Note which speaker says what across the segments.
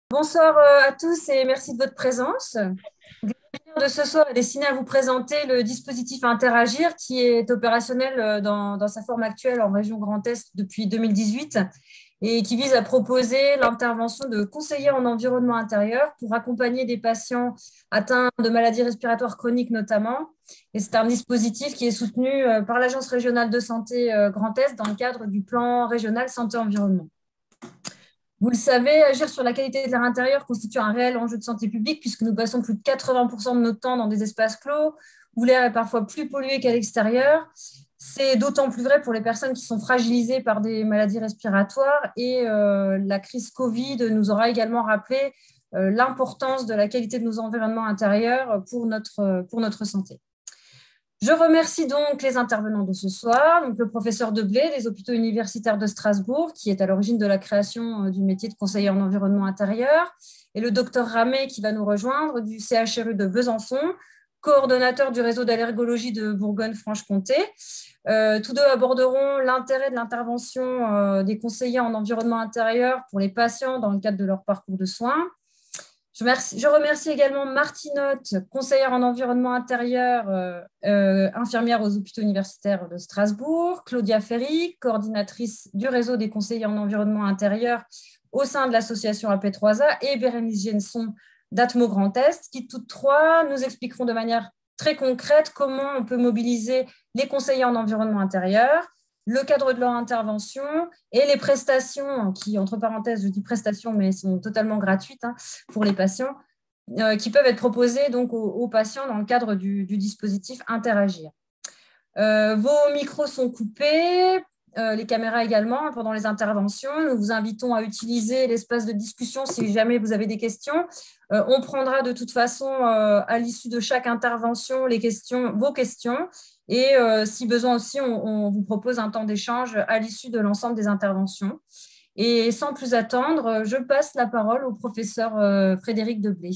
Speaker 1: Bonsoir à tous et merci de votre présence. L'heure de ce soir est destiné à vous présenter le dispositif Interagir qui est opérationnel dans sa forme actuelle en région Grand Est depuis 2018 et qui vise à proposer l'intervention de conseillers en environnement intérieur pour accompagner des patients atteints de maladies respiratoires chroniques notamment. Et c'est un dispositif qui est soutenu par l'Agence régionale de santé Grand Est dans le cadre du plan régional santé-environnement. Vous le savez, agir sur la qualité de l'air intérieur constitue un réel enjeu de santé publique puisque nous passons plus de 80% de notre temps dans des espaces clos où l'air est parfois plus pollué qu'à l'extérieur. C'est d'autant plus vrai pour les personnes qui sont fragilisées par des maladies respiratoires et la crise Covid nous aura également rappelé l'importance de la qualité de nos environnements intérieurs pour notre santé. Je remercie donc les intervenants de ce soir, donc le professeur Deblé des hôpitaux universitaires de Strasbourg, qui est à l'origine de la création du métier de conseiller en environnement intérieur, et le docteur Ramé, qui va nous rejoindre, du CHRU de Besançon, coordonnateur du réseau d'allergologie de Bourgogne-Franche-Comté. Tous deux aborderont l'intérêt de l'intervention des conseillers en environnement intérieur pour les patients dans le cadre de leur parcours de soins. Je remercie également Martinotte, conseillère en environnement intérieur, infirmière aux hôpitaux universitaires de Strasbourg, Claudia Ferry, coordinatrice du réseau des conseillers en environnement intérieur au sein de l'association AP3A, et Bérénice Genson d'Atmo Grand Est, qui toutes trois nous expliqueront de manière très concrète comment on peut mobiliser les conseillers en environnement intérieur, le cadre de leur intervention et les prestations, qui, entre parenthèses, je dis prestations, mais sont totalement gratuites pour les patients, qui peuvent être proposées donc, aux patients dans le cadre du dispositif Interagir. Vos micros sont coupés, les caméras également, pendant les interventions. Nous vous invitons à utiliser l'espace de discussion si jamais vous avez des questions. On prendra de toute façon, à l'issue de chaque intervention, vos questions. Et si besoin aussi, on vous propose un temps d'échange à l'issue de l'ensemble des interventions. Et sans plus attendre, je passe la parole au professeur Frédéric Deblé.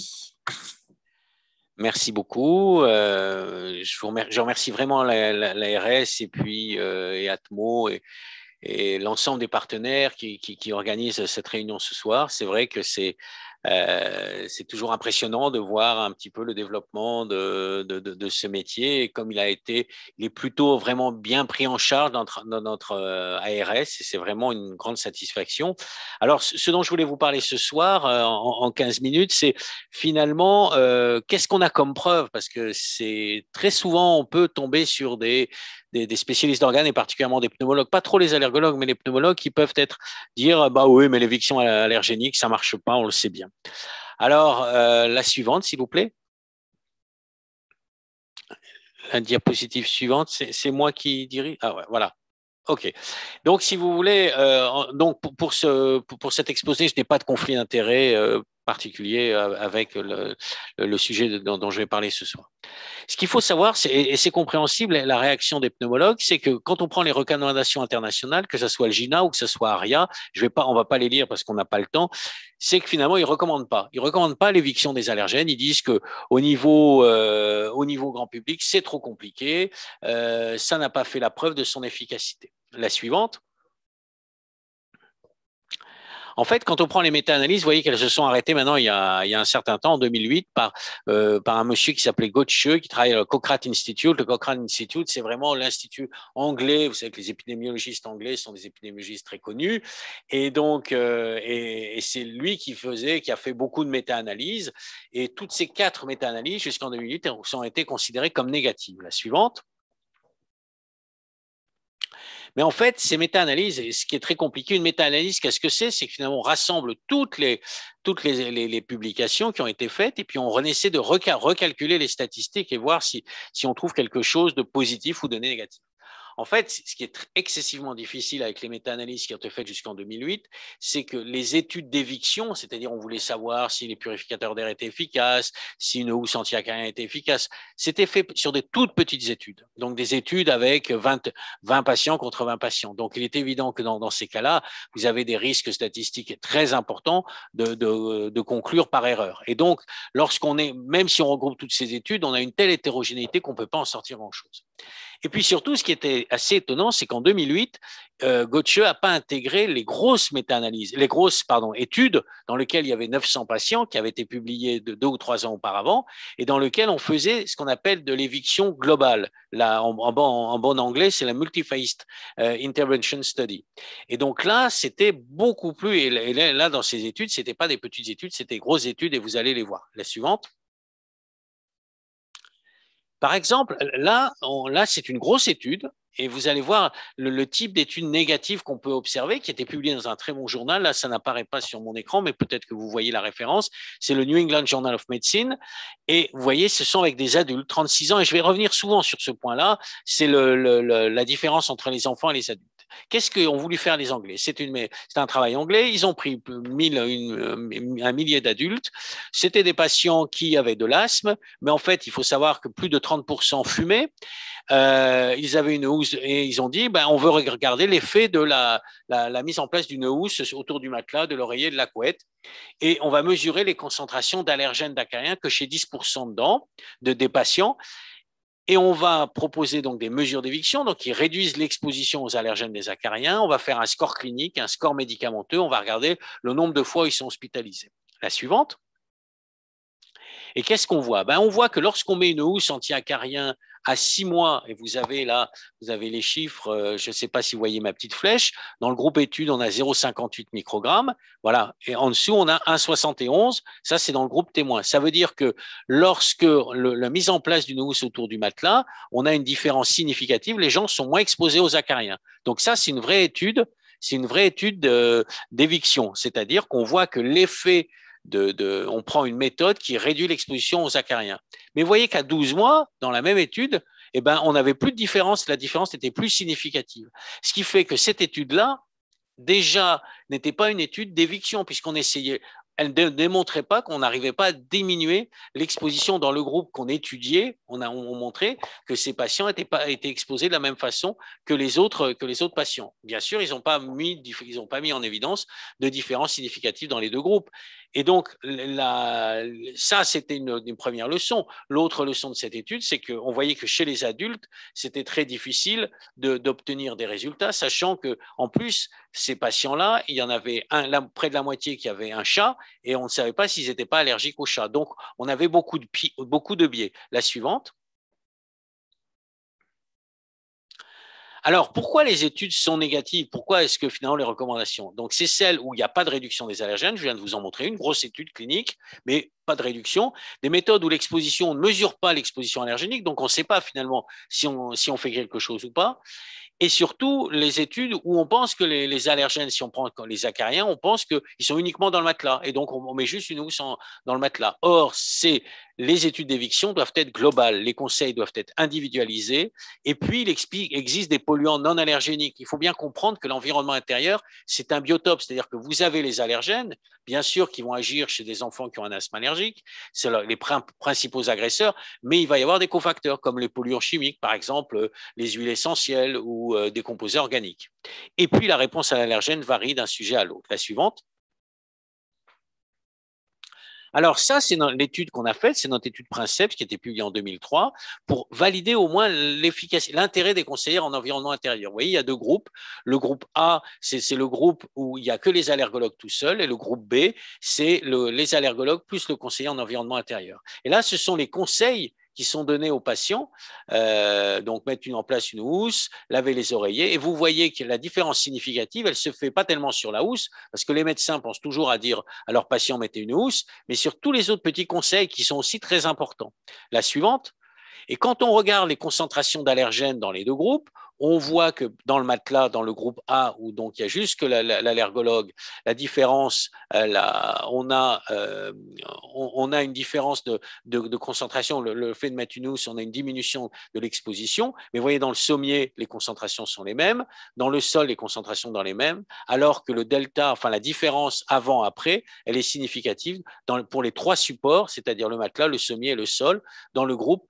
Speaker 2: Merci beaucoup. Je remercie vraiment l'ARS et puis et Atmo et l'ensemble des partenaires qui organisent cette réunion ce soir. C'est vrai que c'est toujours impressionnant de voir un petit peu le développement de ce métier. Et comme il est plutôt vraiment bien pris en charge dans notre ARS, et c'est vraiment une grande satisfaction. Alors, ce dont je voulais vous parler ce soir, en 15 minutes, c'est finalement qu'est-ce qu'on a comme preuve, parce que c'est très souvent, on peut tomber sur des spécialistes d'organes et particulièrement des pneumologues, pas trop les allergologues, mais les pneumologues qui peuvent dire bah oui, mais l'éviction allergénique, ça marche pas, on le sait bien. Alors, la suivante, s'il vous plaît. La diapositive suivante, c'est moi qui dirige. Ah ouais, voilà. OK. Donc, si vous voulez, donc pour cet exposé, je n'ai pas de conflit d'intérêt particulier avec le sujet dont je vais parler ce soir. Ce qu'il faut savoir, et c'est compréhensible, la réaction des pneumologues, c'est que quand on prend les recommandations internationales, que ce soit le GINA ou que ce soit ARIA, on va pas les lire parce qu'on n'a pas le temps, c'est que finalement, ils recommandent pas. Ils recommandent pas l'éviction des allergènes. Ils disent que au niveau grand public, c'est trop compliqué. Ça n'a pas fait la preuve de son efficacité. La suivante. En fait, quand on prend les méta-analyses, vous voyez qu'elles se sont arrêtées maintenant il y a un certain temps, en 2008, par un monsieur qui s'appelait Gottsche, qui travaille au Cochrane Institute. Le Cochrane Institute, c'est vraiment l'institut anglais. Vous savez que les épidémiologistes anglais sont des épidémiologistes très connus. Et donc, et c'est lui qui a fait beaucoup de méta-analyses. Et toutes ces 4 méta-analyses, jusqu'en 2008, ont été considérées comme négatives. La suivante. Mais en fait, ces méta-analyses, et ce qui est très compliqué, une méta-analyse, qu'est-ce que c'est? C'est que finalement, on rassemble toutes les publications qui ont été faites et puis on essaie de recalculer les statistiques et voir si on trouve quelque chose de positif ou de négatif. En fait, ce qui est excessivement difficile avec les méta-analyses qui ont été faites jusqu'en 2008, c'est que les études d'éviction, c'est-à-dire on voulait savoir si les purificateurs d'air étaient efficaces, si une housse anti-acarienne était efficace, c'était fait sur des toutes petites études. Donc des études avec 20 patients contre 20 patients. Donc il est évident que dans ces cas-là, vous avez des risques statistiques très importants de conclure par erreur. Et donc, même si on regroupe toutes ces études, on a une telle hétérogénéité qu'on ne peut pas en sortir grand-chose. Et puis surtout, ce qui était assez étonnant, c'est qu'en 2008, Gotche n'a pas intégré les grosses méta-analyses, les grosses études dans lesquelles il y avait 900 patients qui avaient été publiés 2 ou 3 ans auparavant et dans lesquelles on faisait ce qu'on appelle de l'éviction globale. Là, en bon anglais, c'est la multi-phased intervention study. Et donc là, c'était beaucoup plus, et là, dans ces études, ce n'étaient pas des petites études, c'était des grosses études et vous allez les voir. La suivante. Par exemple, là c'est une grosse étude et vous allez voir le type d'études négatives qu'on peut observer, qui était publié dans un très bon journal. Là, ça n'apparaît pas sur mon écran, mais peut-être que vous voyez la référence. C'est le New England Journal of Medicine. Et vous voyez, ce sont avec des adultes, 36 ans. Et je vais revenir souvent sur ce point-là. C'est la différence entre les enfants et les adultes. Qu'est-ce qu'ont voulu faire les Anglais? C'est un travail anglais. Ils ont pris un millier d'adultes. C'était des patients qui avaient de l'asthme, mais en fait, il faut savoir que plus de 30% fumaient. Ils avaient une housse et ils ont dit on veut regarder l'effet de la mise en place d'une housse autour du matelas, de l'oreiller, de la couette. Et on va mesurer les concentrations d'allergènes d'acariens que chez 10% des patients. Et on va proposer donc des mesures d'éviction, donc qui réduisent l'exposition aux allergènes des acariens. On va faire un score clinique, un score médicamenteux. On va regarder le nombre de fois où ils sont hospitalisés. La suivante. Et qu'est-ce qu'on voit? On voit que lorsqu'on met une housse anti-acarien à 6 mois, et vous avez là, vous avez les chiffres, je ne sais pas si vous voyez ma petite flèche, dans le groupe étude, on a 0,58 microgrammes, voilà, et en dessous, on a 1,71, ça c'est dans le groupe témoin. Ça veut dire que lorsque la mise en place d'une housse autour du matelas, on a une différence significative, les gens sont moins exposés aux acariens. Donc ça, c'est une vraie étude, d'éviction, c'est-à-dire qu'on voit que l'effet on prend une méthode qui réduit l'exposition aux acariens. Mais vous voyez qu'à 12 mois, dans la même étude, on n'avait plus de différence, la différence était plus significative. Ce qui fait que cette étude-là, déjà, n'était pas une étude d'éviction, puisqu'on essayait, elle ne démontrait pas qu'on n'arrivait pas à diminuer l'exposition dans le groupe qu'on étudiait. On montrait que ces patients étaient exposés de la même façon que les autres patients. Bien sûr, ils n'ont pas mis en évidence de différences significatives dans les deux groupes. Et donc, ça, c'était une première leçon. L'autre leçon de cette étude, c'est qu'on voyait que chez les adultes, c'était très difficile d'obtenir des résultats, sachant qu'en plus, ces patients-là, il y en avait près de la moitié qui avaient un chat et on ne savait pas s'ils n'étaient pas allergiques au chat. Donc, on avait beaucoup de biais. La suivante. Alors, pourquoi les études sont négatives? Pourquoi est-ce que finalement les recommandations? Donc, c'est celles où il n'y a pas de réduction des allergènes. Je viens de vous en montrer une grosse étude clinique, mais pas de réduction. Des méthodes où l'exposition, on ne mesure pas l'exposition allergénique, donc on ne sait pas finalement si on fait quelque chose ou pas. Et surtout, les études où on pense que les allergènes, si on prend les acariens, on pense qu'ils sont uniquement dans le matelas. Et donc, on met juste une housse dans le matelas. Or, les études d'éviction doivent être globales. Les conseils doivent être individualisés. Et puis, il existe des polluants non allergéniques. Il faut bien comprendre que l'environnement intérieur, c'est un biotope. C'est-à-dire que vous avez les allergènes, bien sûr, qui vont agir chez des enfants qui ont un asthme allergique. C'est les principaux agresseurs. Mais il va y avoir des cofacteurs, comme les polluants chimiques, par exemple, les huiles essentielles ou des composés organiques. Et puis, la réponse à l'allergène varie d'un sujet à l'autre. La suivante. Alors ça, c'est l'étude qu'on a faite, c'est notre étude Princeps qui a été publiée en 2003 pour valider au moins l'intérêt des conseillères en environnement intérieur. Vous voyez, il y a deux groupes. Le groupe A, c'est le groupe où il n'y a que les allergologues tout seuls et le groupe B, c'est les allergologues plus le conseiller en environnement intérieur. Et là, ce sont les conseils qui sont donnés aux patients, donc mettre en place une housse, laver les oreillers, et vous voyez que la différence significative, elle ne se fait pas tellement sur la housse, parce que les médecins pensent toujours à dire à leurs patients mettez une housse, mais sur tous les autres petits conseils qui sont aussi très importants. La suivante. Et quand on regarde les concentrations d'allergènes dans les deux groupes, on voit que dans le matelas, dans le groupe A, où donc il y a juste que l'allergologue, la différence, on a une différence de concentration. Le fait de mettre une housse, on a une diminution de l'exposition. Mais vous voyez, dans le sommier, les concentrations sont les mêmes. Dans le sol, les concentrations sont les mêmes. Alors que le delta, enfin la différence avant-après, elle est significative pour les trois supports, c'est-à-dire le matelas, le sommier et le sol, dans le groupe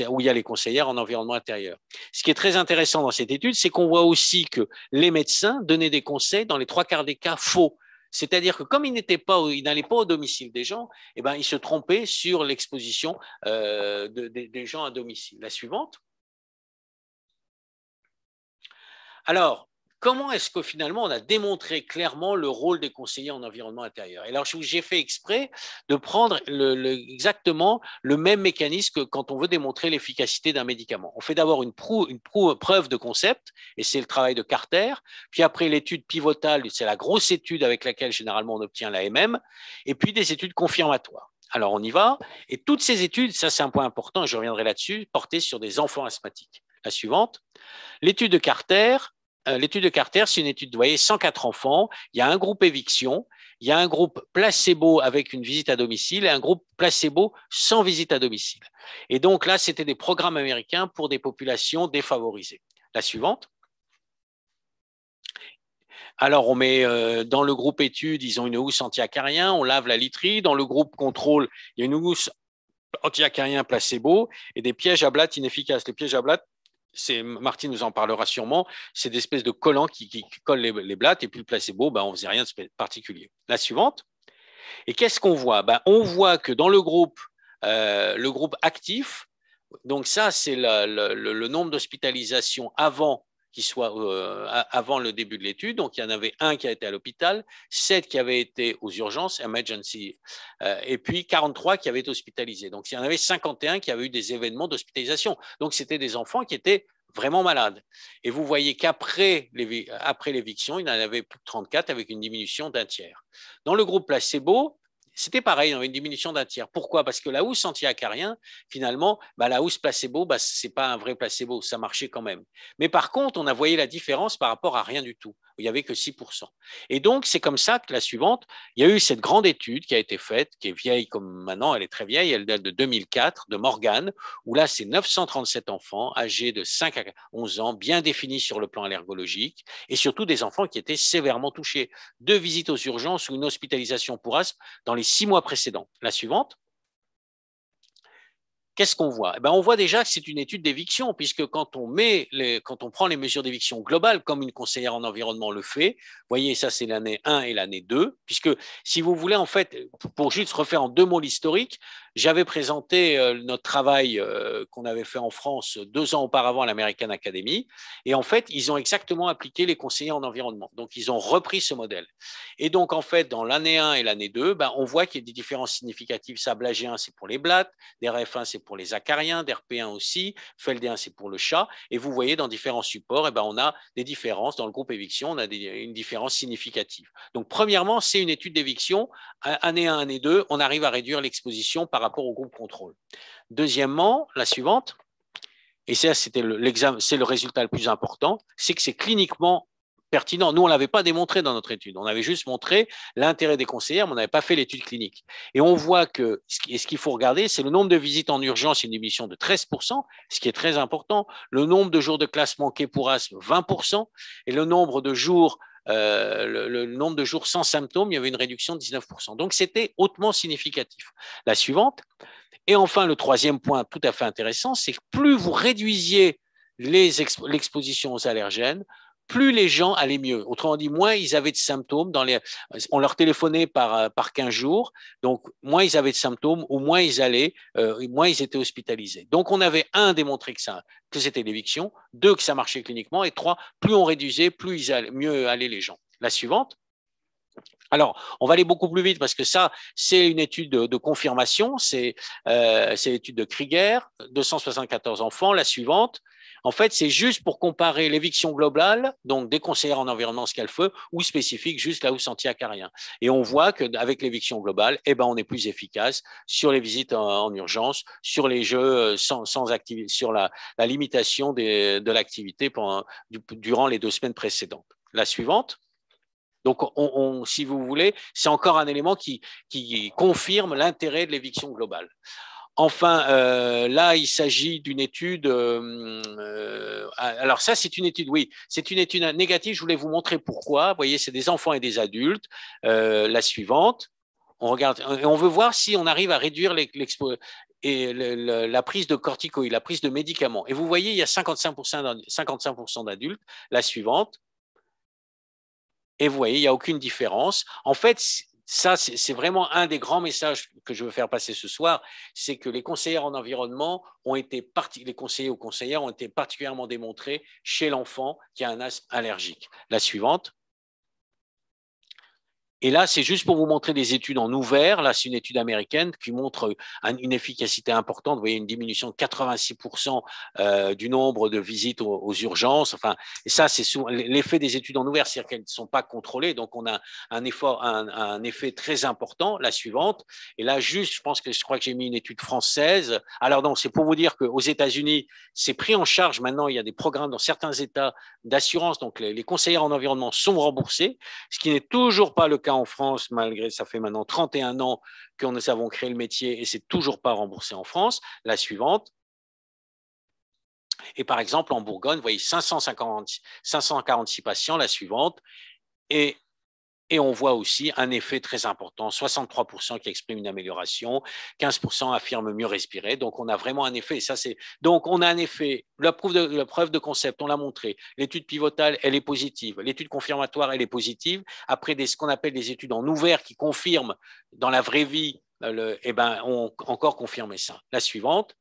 Speaker 2: où il y a les conseillères en environnement intérieur. Ce qui est très intéressant dans cette étude, c'est qu'on voit aussi que les médecins donnaient des conseils dans les 3/4 des cas faux. C'est-à-dire que comme ils n'allaient pas au domicile des gens, ils se trompaient sur l'exposition des gens à domicile. La suivante. Alors, comment est-ce que finalement on a démontré clairement le rôle des conseillers en environnement intérieur? Et alors, j'ai fait exprès de prendre exactement le même mécanisme que quand on veut démontrer l'efficacité d'un médicament. On fait d'abord une preuve de concept, et c'est le travail de Carter. Puis après, l'étude pivotale, c'est la grosse étude avec laquelle généralement on obtient l'AMM, et puis des études confirmatoires. Alors, on y va. Et toutes ces études, ça c'est un point important, et je reviendrai là-dessus, portées sur des enfants asthmatiques. La suivante. L'étude de Carter, c'est une étude, vous voyez, 104 enfants, il y a un groupe éviction, il y a un groupe placebo avec une visite à domicile et un groupe placebo sans visite à domicile. Et donc là, c'était des programmes américains pour des populations défavorisées. La suivante. Alors, on met dans le groupe études, ils ont une housse anti-acarien, on lave la literie. Dans le groupe contrôle, il y a une housse anti-acarien placebo et des pièges à blattes inefficaces. Les pièges à blattes, Martine nous en parlera sûrement, c'est des espèces de collants qui collent les blattes, et puis le placebo, on ne faisait rien de particulier. La suivante. Et qu'est-ce qu'on voit? On voit que dans le groupe actif, donc ça, c'est le nombre d'hospitalisations avant avant le début de l'étude. Donc, il y en avait 1 qui a été à l'hôpital, 7 qui avaient été aux urgences, emergency, et puis 43 qui avaient été hospitalisés. Donc, il y en avait 51 qui avaient eu des événements d'hospitalisation. Donc, c'était des enfants qui étaient vraiment malades. Et vous voyez qu'après l'éviction, il y en avait plus de 34 avec une diminution d'un tiers. Dans le groupe placebo, c'était pareil, on avait une diminution d'un tiers. Pourquoi? Parce que la housse anti-acarien, finalement, la housse placebo, ce n'est pas un vrai placebo, ça marchait quand même. Mais par contre, on a voyé la différence par rapport à rien du tout. Il n'y avait que 6%. Et donc, c'est comme ça que la suivante, il y a eu cette grande étude qui a été faite, qui est vieille comme maintenant, elle est très vieille, elle date de 2004, de Morgan, où là, c'est 937 enfants âgés de 5 à 11 ans, bien définis sur le plan allergologique, et surtout des enfants qui étaient sévèrement touchés. 2 visites aux urgences ou une hospitalisation pour asthme dans les 6 mois précédents. La suivante. Qu'est-ce qu'on voit? On voit déjà que c'est une étude d'éviction, puisque quand on prend les mesures d'éviction globales, comme une conseillère en environnement le fait, vous voyez, ça c'est l'année 1 et l'année 2, puisque si vous voulez, en fait, pour juste refaire en 2 mots l'historique, j'avais présenté notre travail qu'on avait fait en France 2 ans auparavant à l'American Academy, et en fait, ils ont exactement appliqué les conseillers en environnement. Donc, ils ont repris ce modèle. Et donc, en fait, dans l'année 1 et l'année 2, on voit qu'il y a des différences significatives. SABLE-AG1, c'est pour les blattes, DRF1, c'est pour les acariens, DRP1 aussi, FELD1, c'est pour le chat. Et vous voyez, dans différents supports, on a des différences. Dans le groupe éviction, on a une différence significative. Donc, premièrement, c'est une étude d'éviction. Année 1, année 2, on arrive à réduire l'exposition par rapport au groupe contrôle. Deuxièmement, la suivante, et ça, c'est le résultat le plus important, c'est que c'est cliniquement pertinent. Nous, on ne l'avait pas démontré dans notre étude. On avait juste montré l'intérêt des conseillères, mais on n'avait pas fait l'étude clinique. Et on voit que ce qu'il faut regarder, c'est le nombre de visites en urgence, une diminution de 13%, ce qui est très important. Le nombre de jours de classe manqués pour asthme, 20%. Et le nombre de jours le nombre de jours sans symptômes, il y avait une réduction de 19%. Donc, c'était hautement significatif. La suivante. Et enfin, le troisième point tout à fait intéressant, c'est que plus vous réduisiez l'exposition aux allergènes, plus les gens allaient mieux. Autrement dit, moins ils avaient de symptômes. On leur téléphonait par 15 jours, donc moins ils avaient de symptômes, ou moins ils étaient hospitalisés. Donc on avait, 1, démontré que c'était l'éviction, 2, que ça marchait cliniquement, et 3, plus on réduisait, mieux allaient les gens. La suivante. Alors, on va aller beaucoup plus vite parce que ça, c'est une étude de confirmation, c'est l'étude de Krieger, 274 enfants. La suivante, en fait, c'est juste pour comparer l'éviction globale, donc des conseillères en environnement Scalfeux, ou spécifique, juste la housse anti-acarien. Et on voit qu'avec l'éviction globale, on est plus efficace sur les visites en urgence, sur les jeux sans activité, sur la limitation de l'activité durant les 2 semaines précédentes. La suivante. Donc, si vous voulez, c'est encore un élément qui confirme l'intérêt de l'éviction globale. Enfin, là, il s'agit d'une étude. Alors ça, c'est une étude, oui, c'est une étude négative. Je voulais vous montrer pourquoi. Vous voyez, c'est des enfants et des adultes. La suivante. On regarde, on veut voir si on arrive à réduire la prise de corticoïdes, la prise de médicaments. Et vous voyez, il y a 55% d'adultes. La suivante. Et vous voyez, il n'y a aucune différence. En fait, ça, c'est vraiment un des grands messages que je veux faire passer ce soir, c'est que les conseillères en environnement les conseillers ou conseillères ont été particulièrement démontrés chez l'enfant qui a un asthme allergique. La suivante. Et là, c'est juste pour vous montrer des études en ouvert. Là, c'est une étude américaine qui montre une efficacité importante. Vous voyez une diminution de 86% du nombre de visites aux urgences. Enfin, et ça, c'est l'effet des études en ouvert, c'est-à-dire qu'elles ne sont pas contrôlées. Donc, on a un effet très important. La suivante. Et là, juste, je crois que j'ai mis une étude française. Alors, donc, c'est pour vous dire qu'aux États-Unis, c'est pris en charge. Maintenant, il y a des programmes dans certains États d'assurance. Donc, les conseillères en environnement sont remboursés, ce qui n'est toujours pas le cas en France, malgré ça fait maintenant 31 ans que nous avons créé le métier et c'est toujours pas remboursé en France. La suivante. Et par exemple, en Bourgogne, vous voyez 546 patients, la suivante. Et on voit aussi un effet très important, 63% qui expriment une amélioration, 15% affirment mieux respirer. Donc, on a vraiment un effet. Donc, on a un effet. La preuve de concept, on l'a montré. L'étude pivotale, elle est positive. L'étude confirmatoire, elle est positive. Après, ce qu'on appelle des études en ouvert qui confirment dans la vraie vie, on encore confirmé ça. La suivante.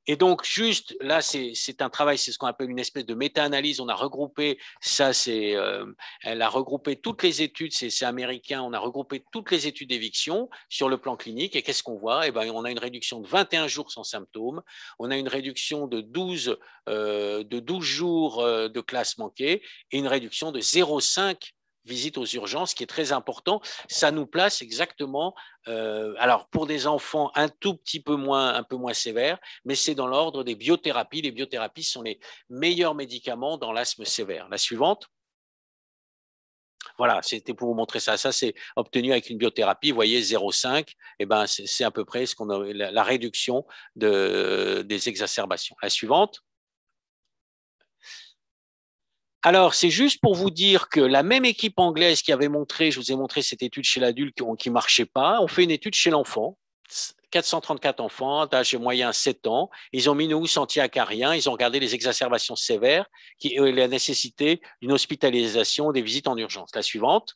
Speaker 2: Et donc, juste là, c'est un travail, c'est ce qu'on appelle une espèce de méta-analyse. On a regroupé, elle a regroupé toutes les études, c'est américain, on a regroupé toutes les études d'éviction sur le plan clinique. Et qu'est-ce qu'on voit? On a une réduction de 21 jours sans symptômes, on a une réduction de 12 jours de classe manquée et une réduction de 0,5 visite aux urgences, qui est très important. Ça nous place exactement, alors pour des enfants un peu moins sévères, mais c'est dans l'ordre des biothérapies. Les biothérapies sont les meilleurs médicaments dans l'asthme sévère. La suivante. Voilà, c'était pour vous montrer ça. Ça, c'est obtenu avec une biothérapie. Vous voyez, 0,5, c'est à peu près la réduction des exacerbations. La suivante. Alors, c'est juste pour vous dire que la même équipe anglaise qui avait montré, je vous ai montré cette étude chez l'adulte qui ne marchait pas, on fait une étude chez l'enfant. 434 enfants, d'âge moyen 7 ans. Ils ont mis nous anti-acariens, ils ont regardé les exacerbations sévères et la nécessité d'une hospitalisation, des visites en urgence. La suivante.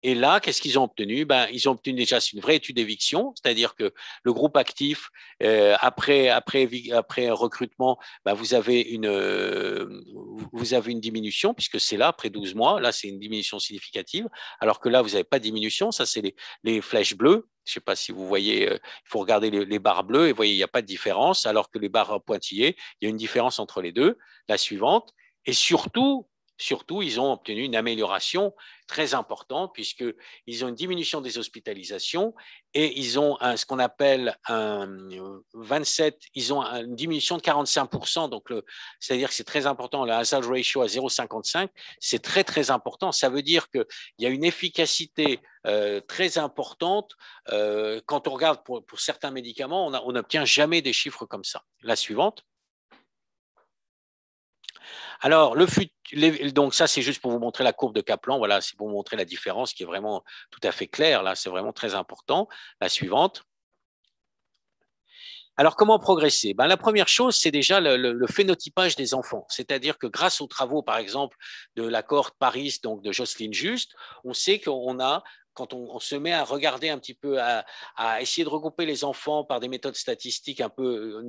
Speaker 2: Et là, qu'est-ce qu'ils ont obtenu? Ils ont obtenu déjà une vraie étude d'éviction, c'est-à-dire que le groupe actif, après recrutement, vous avez une diminution, puisque c'est là, après 12 mois, là, c'est une diminution significative, alors que là, vous n'avez pas de diminution, ça, c'est les flèches bleues. Je ne sais pas si vous voyez, il faut regarder les barres bleues, et vous voyez, il n'y a pas de différence, alors que les barres pointillées, il y a une différence entre les deux. La suivante, et surtout, ils ont obtenu une amélioration très importante puisqu'ils ont une diminution des hospitalisations et ils ont ce qu'on appelle ils ont une diminution de 45%. Donc, c'est-à-dire que c'est très important. Le hazard ratio à 0,55, c'est très, très important. Ça veut dire qu'il y a une efficacité très importante. Quand on regarde pour certains médicaments, on n'obtient jamais des chiffres comme ça. La suivante. Alors, donc ça, c'est juste pour vous montrer la courbe de Kaplan. Voilà, c'est pour vous montrer la différence qui est vraiment tout à fait claire. Là, c'est vraiment très important. La suivante. Alors, comment progresser? La première chose, c'est déjà le phénotypage des enfants. C'est-à-dire que grâce aux travaux, par exemple, de la cohorte Paris, donc de Jocelyne Juste, on sait qu'on a, quand on se met à regarder un petit peu, à essayer de regrouper les enfants par des méthodes statistiques un peu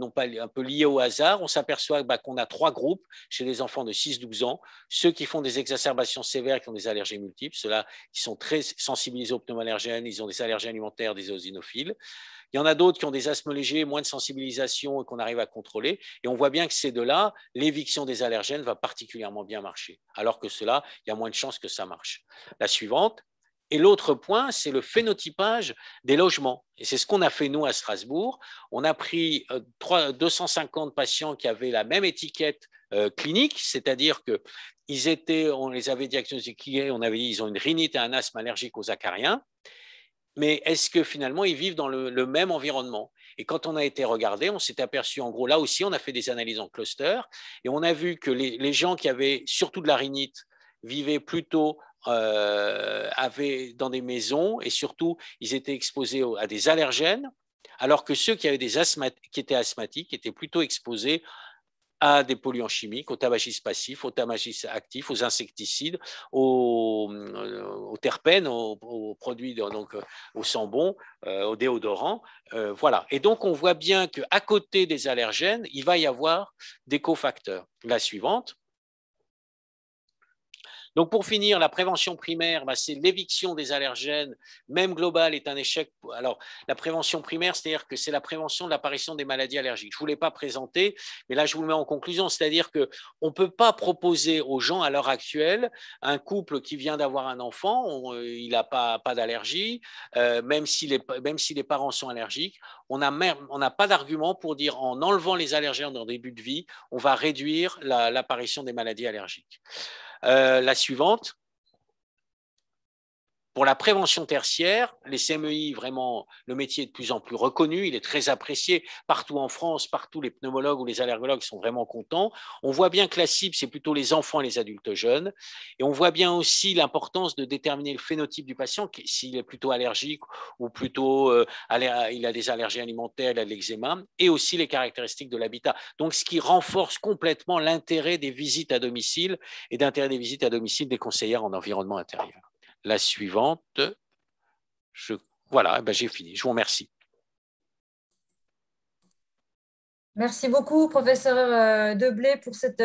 Speaker 2: liées au hasard, on s'aperçoit qu'on a 3 groupes chez les enfants de 6-12 ans, ceux qui font des exacerbations sévères, qui ont des allergies multiples, ceux-là qui sont très sensibilisés aux pneumoallergènes, ils ont des allergies alimentaires, des eosinophiles. Il y en a d'autres qui ont des asthmes légers, moins de sensibilisation et qu'on arrive à contrôler. Et on voit bien que ces deux-là, l'éviction des allergènes va particulièrement bien marcher. Alors que ceux-là, il y a moins de chances que ça marche. La suivante. Et l'autre point, c'est le phénotypage des logements. Et c'est ce qu'on a fait, nous, à Strasbourg. On a pris 250 patients qui avaient la même étiquette clinique, c'est-à-dire on les avait diagnostiqués, on avait dit qu'ils ont une rhinite et un asthme allergique aux acariens. Mais est-ce que finalement, ils vivent dans le même environnement? Et quand on a été regardé, on s'est aperçu, en gros, là aussi, on a fait des analyses en cluster, et on a vu que les gens qui avaient surtout de la rhinite vivaient plutôt avaient dans des maisons, et surtout, ils étaient exposés à des allergènes, alors que ceux qui étaient asthmatiques étaient plutôt exposés à des polluants chimiques, au tabagisme passif, au tabagisme actif, aux insecticides, aux terpènes, aux produits, donc au sambon, au déodorant. Voilà. Et donc, on voit bien qu'à côté des allergènes, il va y avoir des cofacteurs. La suivante. Donc, pour finir, la prévention primaire, c'est l'éviction des allergènes, même globale, est un échec. Alors, la prévention primaire, c'est-à-dire que c'est la prévention de l'apparition des maladies allergiques. Je ne vous l'ai pas présenté, mais là, je vous le mets en conclusion, c'est-à-dire qu'on ne peut pas proposer aux gens, à l'heure actuelle, un couple qui vient d'avoir un enfant, il n'a pas d'allergie, même si les parents sont allergiques, on n'a pas d'argument pour dire, en enlevant les allergènes en début de vie, on va réduire l'apparition des maladies allergiques. La suivante. Pour la prévention tertiaire, les CMEI, vraiment, le métier est de plus en plus reconnu, il est très apprécié partout en France, partout les pneumologues ou les allergologues sont vraiment contents. On voit bien que la cible, c'est plutôt les enfants et les adultes jeunes. Et on voit bien aussi l'importance de déterminer le phénotype du patient, s'il est plutôt allergique ou plutôt il a des allergies alimentaires, il a de l'eczéma, et aussi les caractéristiques de l'habitat. Donc, ce qui renforce complètement l'intérêt des visites à domicile et d'intérêt des visites à domicile des conseillères en environnement intérieur. La suivante, voilà, j'ai fini. Je vous remercie.
Speaker 1: Merci beaucoup, professeur Deblé, pour cette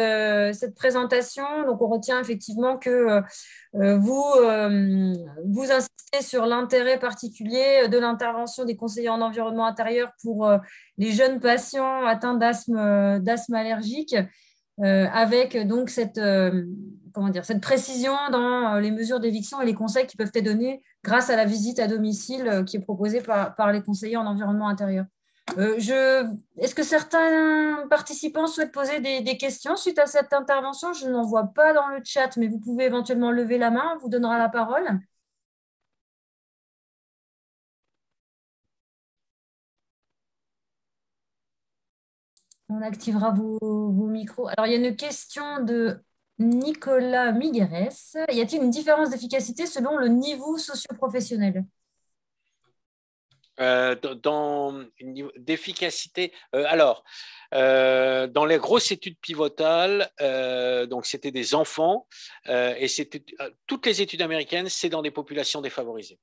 Speaker 1: présentation. Donc, on retient effectivement que vous insistez sur l'intérêt particulier de l'intervention des conseillers en environnement intérieur pour les jeunes patients atteints d'asthme allergique, avec donc cette précision dans les mesures d'éviction et les conseils qui peuvent être donnés grâce à la visite à domicile qui est proposée par les conseillers en environnement intérieur. Est-ce que certains participants souhaitent poser des questions suite à cette intervention? Je n'en vois pas dans le chat, mais vous pouvez éventuellement lever la main, on vous donnera la parole. On activera vos micros. Alors, il y a une question de Nicolas Migueres. Y a-t-il une différence d'efficacité selon le niveau socio-professionnel?
Speaker 2: D'efficacité. Alors, dans les grosses études pivotales, donc c'était des enfants, et toutes les études américaines, c'est dans des populations défavorisées.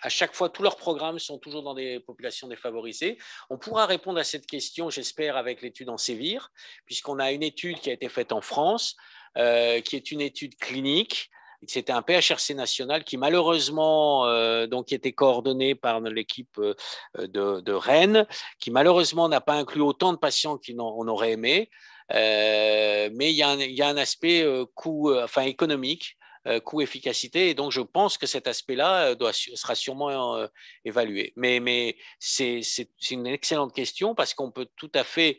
Speaker 2: À chaque fois, tous leurs programmes sont toujours dans des populations défavorisées. On pourra répondre à cette question, j'espère, avec l'étude en sévir, puisqu'on a une étude qui a été faite en France, qui est une étude clinique. C'était un PHRC national qui malheureusement donc était coordonné par l'équipe de Rennes, qui malheureusement n'a pas inclus autant de patients qu'on aurait aimé, mais il y a un aspect économique, coût-efficacité, et donc je pense que cet aspect-là sera sûrement évalué. Mais c'est une excellente question parce qu'on peut tout à fait,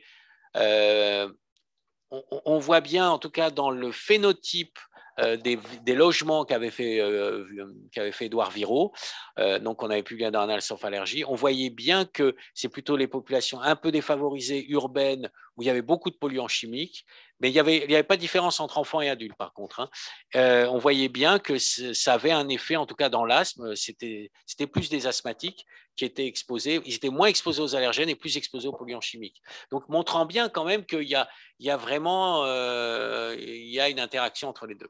Speaker 2: on voit bien en tout cas dans le phénotype des logements qu'avait fait Édouard Viraud, donc on avait publié dans Annales of Allergy, on voyait bien que c'est plutôt les populations un peu défavorisées urbaines où il y avait beaucoup de polluants chimiques, mais il n'y avait pas de différence entre enfants et adultes par contre. On voyait bien que ça avait un effet, en tout cas dans l'asthme, c'était plus des asthmatiques qui étaient exposés, ils étaient moins exposés aux allergènes et plus exposés aux polluants chimiques. Donc montrant bien quand même qu'il y a vraiment il y a une interaction entre les deux.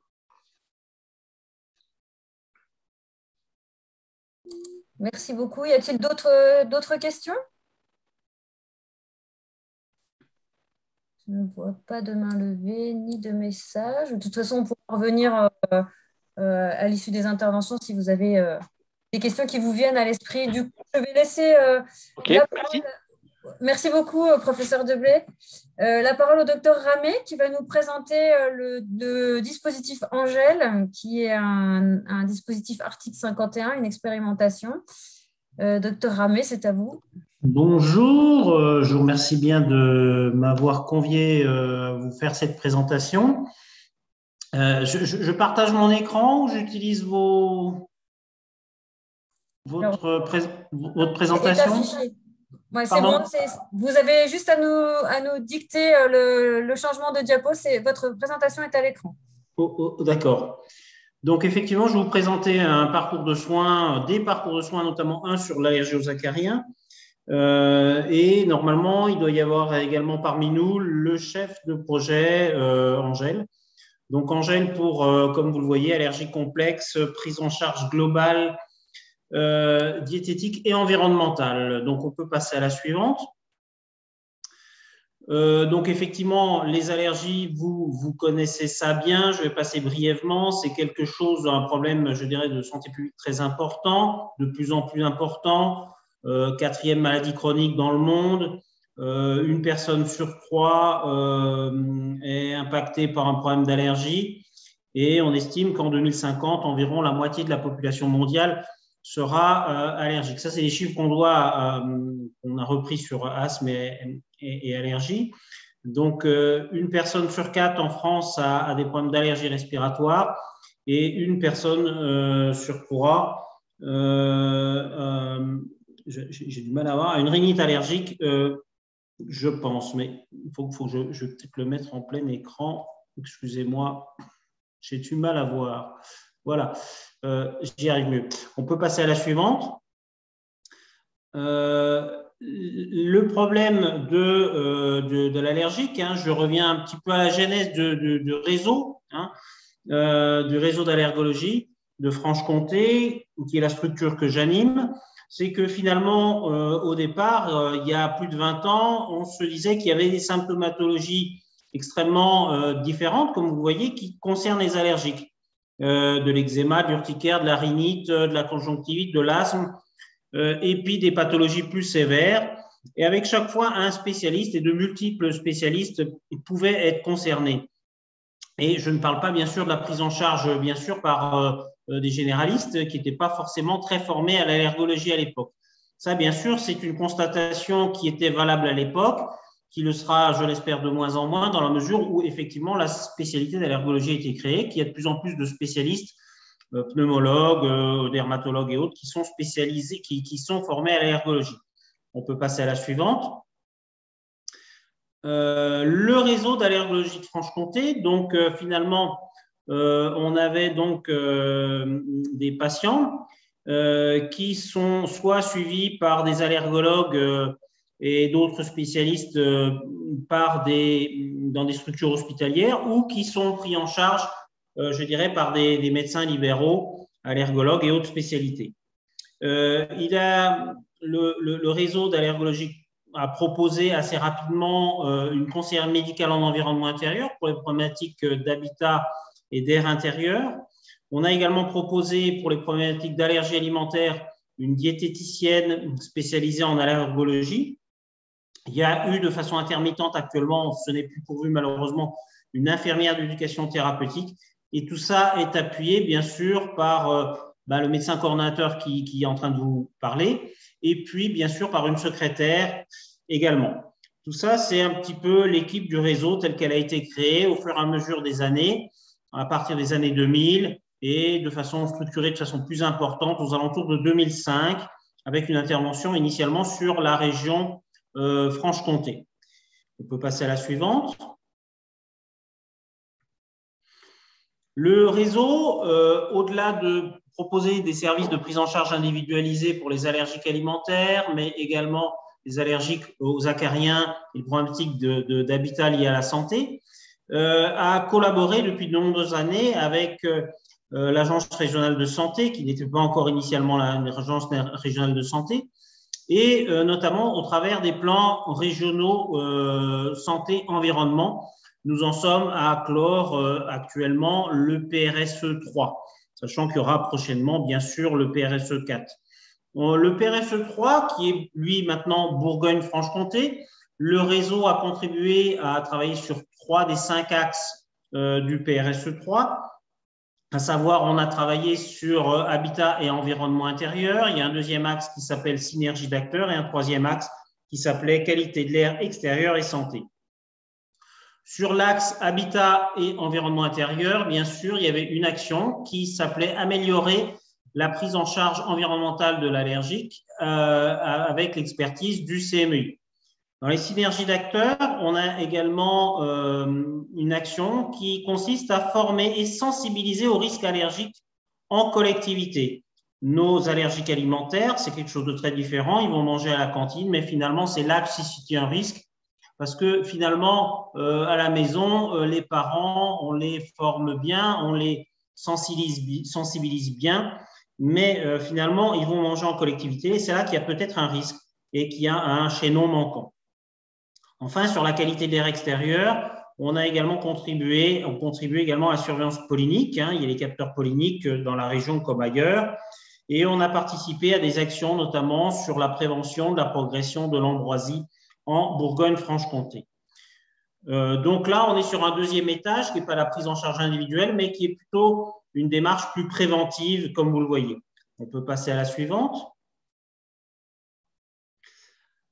Speaker 1: Merci beaucoup. Y a-t-il d'autres questions? Je ne vois pas de main levée ni de message. De toute façon, on pourra revenir à l'issue des interventions si vous avez des questions qui vous viennent à l'esprit. Du coup, je vais laisser la parole. Merci beaucoup, professeur Deblé. La parole au docteur Ramé qui va nous présenter le dispositif Angèle, qui est un dispositif article 51, une expérimentation. Docteur Ramé, c'est à vous.
Speaker 3: Bonjour, je vous remercie bien de m'avoir convié à vous faire cette présentation. Je partage mon écran ou j'utilise votre présentation?
Speaker 1: Ouais, c'est bon, vous avez juste à nous dicter le changement de diapo. Votre présentation est à l'écran.
Speaker 3: D'accord. Donc, effectivement, je vais vous présenter des parcours de soins, notamment un sur l'allergie aux acariens. Et normalement, il doit y avoir également parmi nous le chef de projet, Angèle. Donc, Angèle, pour, comme vous le voyez, allergie complexe, prise en charge globale, diététique et environnementale. Donc, on peut passer à la suivante. Donc, effectivement, les allergies, vous connaissez ça bien. Je vais passer brièvement. C'est quelque chose, un problème, je dirais, de santé publique très important, de plus en plus important. 4e maladie chronique dans le monde. Une personne sur 3 est impactée par un problème d'allergie. Et on estime qu'en 2050, environ la moitié de la population mondiale sera allergique. Ça, c'est les chiffres qu'on a repris sur asthme et allergie. Donc, une personne sur 4 en France a des problèmes d'allergie respiratoire et une personne sur 3, j'ai du mal à voir, une rhinite allergique, je pense, mais il faut que je vais peut-être le mettre en plein écran. Excusez-moi, j'ai du mal à voir. Voilà, j'y arrive mieux. On peut passer à la suivante. Le problème de l'allergique, hein, je reviens un petit peu à la genèse du réseau, hein, du réseau d'allergologie de Franche-Comté, qui est la structure que j'anime. C'est que finalement, au départ, il y a plus de 20 ans, on se disait qu'il y avait des symptomatologies extrêmement différentes, comme vous voyez, qui concernent les allergiques. De l'eczéma, de l'urticaire, de la rhinite, de la conjonctivite, de l'asthme, et puis des pathologies plus sévères. Et avec chaque fois un spécialiste, et de multiples spécialistes pouvaient être concernés. Et je ne parle pas bien sûr de la prise en charge, bien sûr, par des généralistes qui n'étaient pas forcément très formés à l'allergologie à l'époque. Ça, bien sûr, c'est une constatation qui était valable à l'époque, qui le sera, je l'espère, de moins en moins, dans la mesure où, effectivement, la spécialité d'allergologie a été créée, qu'il y a de plus en plus de spécialistes, pneumologues, dermatologues et autres, qui sont spécialisés, qui sont formés à l'allergologie. On peut passer à la suivante. Le réseau d'allergologie de Franche-Comté, donc finalement, on avait donc des patients qui sont soit suivis par des allergologues et d'autres spécialistes dans des structures hospitalières ou qui sont pris en charge, je dirais, par des médecins libéraux, allergologues et autres spécialités. Le réseau d'allergologie a proposé assez rapidement une conseillère médicale en environnement intérieur pour les problématiques d'habitat et d'air intérieur. On a également proposé pour les problématiques d'allergie alimentaire une diététicienne spécialisée en allergologie. Il y a eu de façon intermittente actuellement, ce n'est plus pourvu malheureusement, une infirmière d'éducation thérapeutique. Et tout ça est appuyé bien sûr par le médecin coordonnateur qui est en train de vous parler, et puis bien sûr par une secrétaire également. Tout ça, c'est un petit peu l'équipe du réseau telle qu'elle a été créée au fur et à mesure des années, à partir des années 2000, et de façon structurée, de façon plus importante aux alentours de 2005, avec une intervention initialement sur la région Franche-Comté. On peut passer à la suivante. Le réseau, au-delà de proposer des services de prise en charge individualisés pour les allergiques alimentaires, mais également les allergiques aux acariens et les problématiques d'habitat liés à la santé, a collaboré depuis de nombreuses années avec l'Agence régionale de santé, qui n'était pas encore initialement l'Agence régionale de santé, et notamment au travers des plans régionaux santé-environnement. Nous en sommes à clore actuellement le PRSE 3, sachant qu'il y aura prochainement, bien sûr, le PRSE 4. Le PRSE 3, qui est, lui, maintenant Bourgogne-Franche-Comté, le réseau a contribué à travailler sur 3 des 5 axes du PRSE 3, à savoir, on a travaillé sur habitat et environnement intérieur. Il y a un deuxième axe qui s'appelle synergie d'acteurs et un troisième axe qui s'appelait qualité de l'air extérieur et santé. Sur l'axe habitat et environnement intérieur, bien sûr, il y avait une action qui s'appelait améliorer la prise en charge environnementale de l'allergique avec l'expertise du CMEI. Dans les synergies d'acteurs, on a également une action qui consiste à former et sensibiliser aux risques allergiques en collectivité. nos allergiques alimentaires, c'est quelque chose de très différent. Ils vont manger à la cantine, mais finalement, c'est là que se situe un risque parce que finalement, à la maison, les parents, on les forme bien, on les sensibilise bien, mais finalement, ils vont manger en collectivité et c'est là qu'il y a peut-être un risque et qu'il y a un chaînon manquant. Enfin, sur la qualité de l'air extérieur, on contribue également à la surveillance pollinique. Il y a les capteurs polliniques dans la région comme ailleurs. Et on a participé à des actions, notamment sur la prévention de la progression de l'ambroisie en Bourgogne-Franche-Comté. Donc là, on est sur un deuxième étage qui n'est pas la prise en charge individuelle, mais qui est plutôt une démarche plus préventive, comme vous le voyez. On peut passer à la suivante.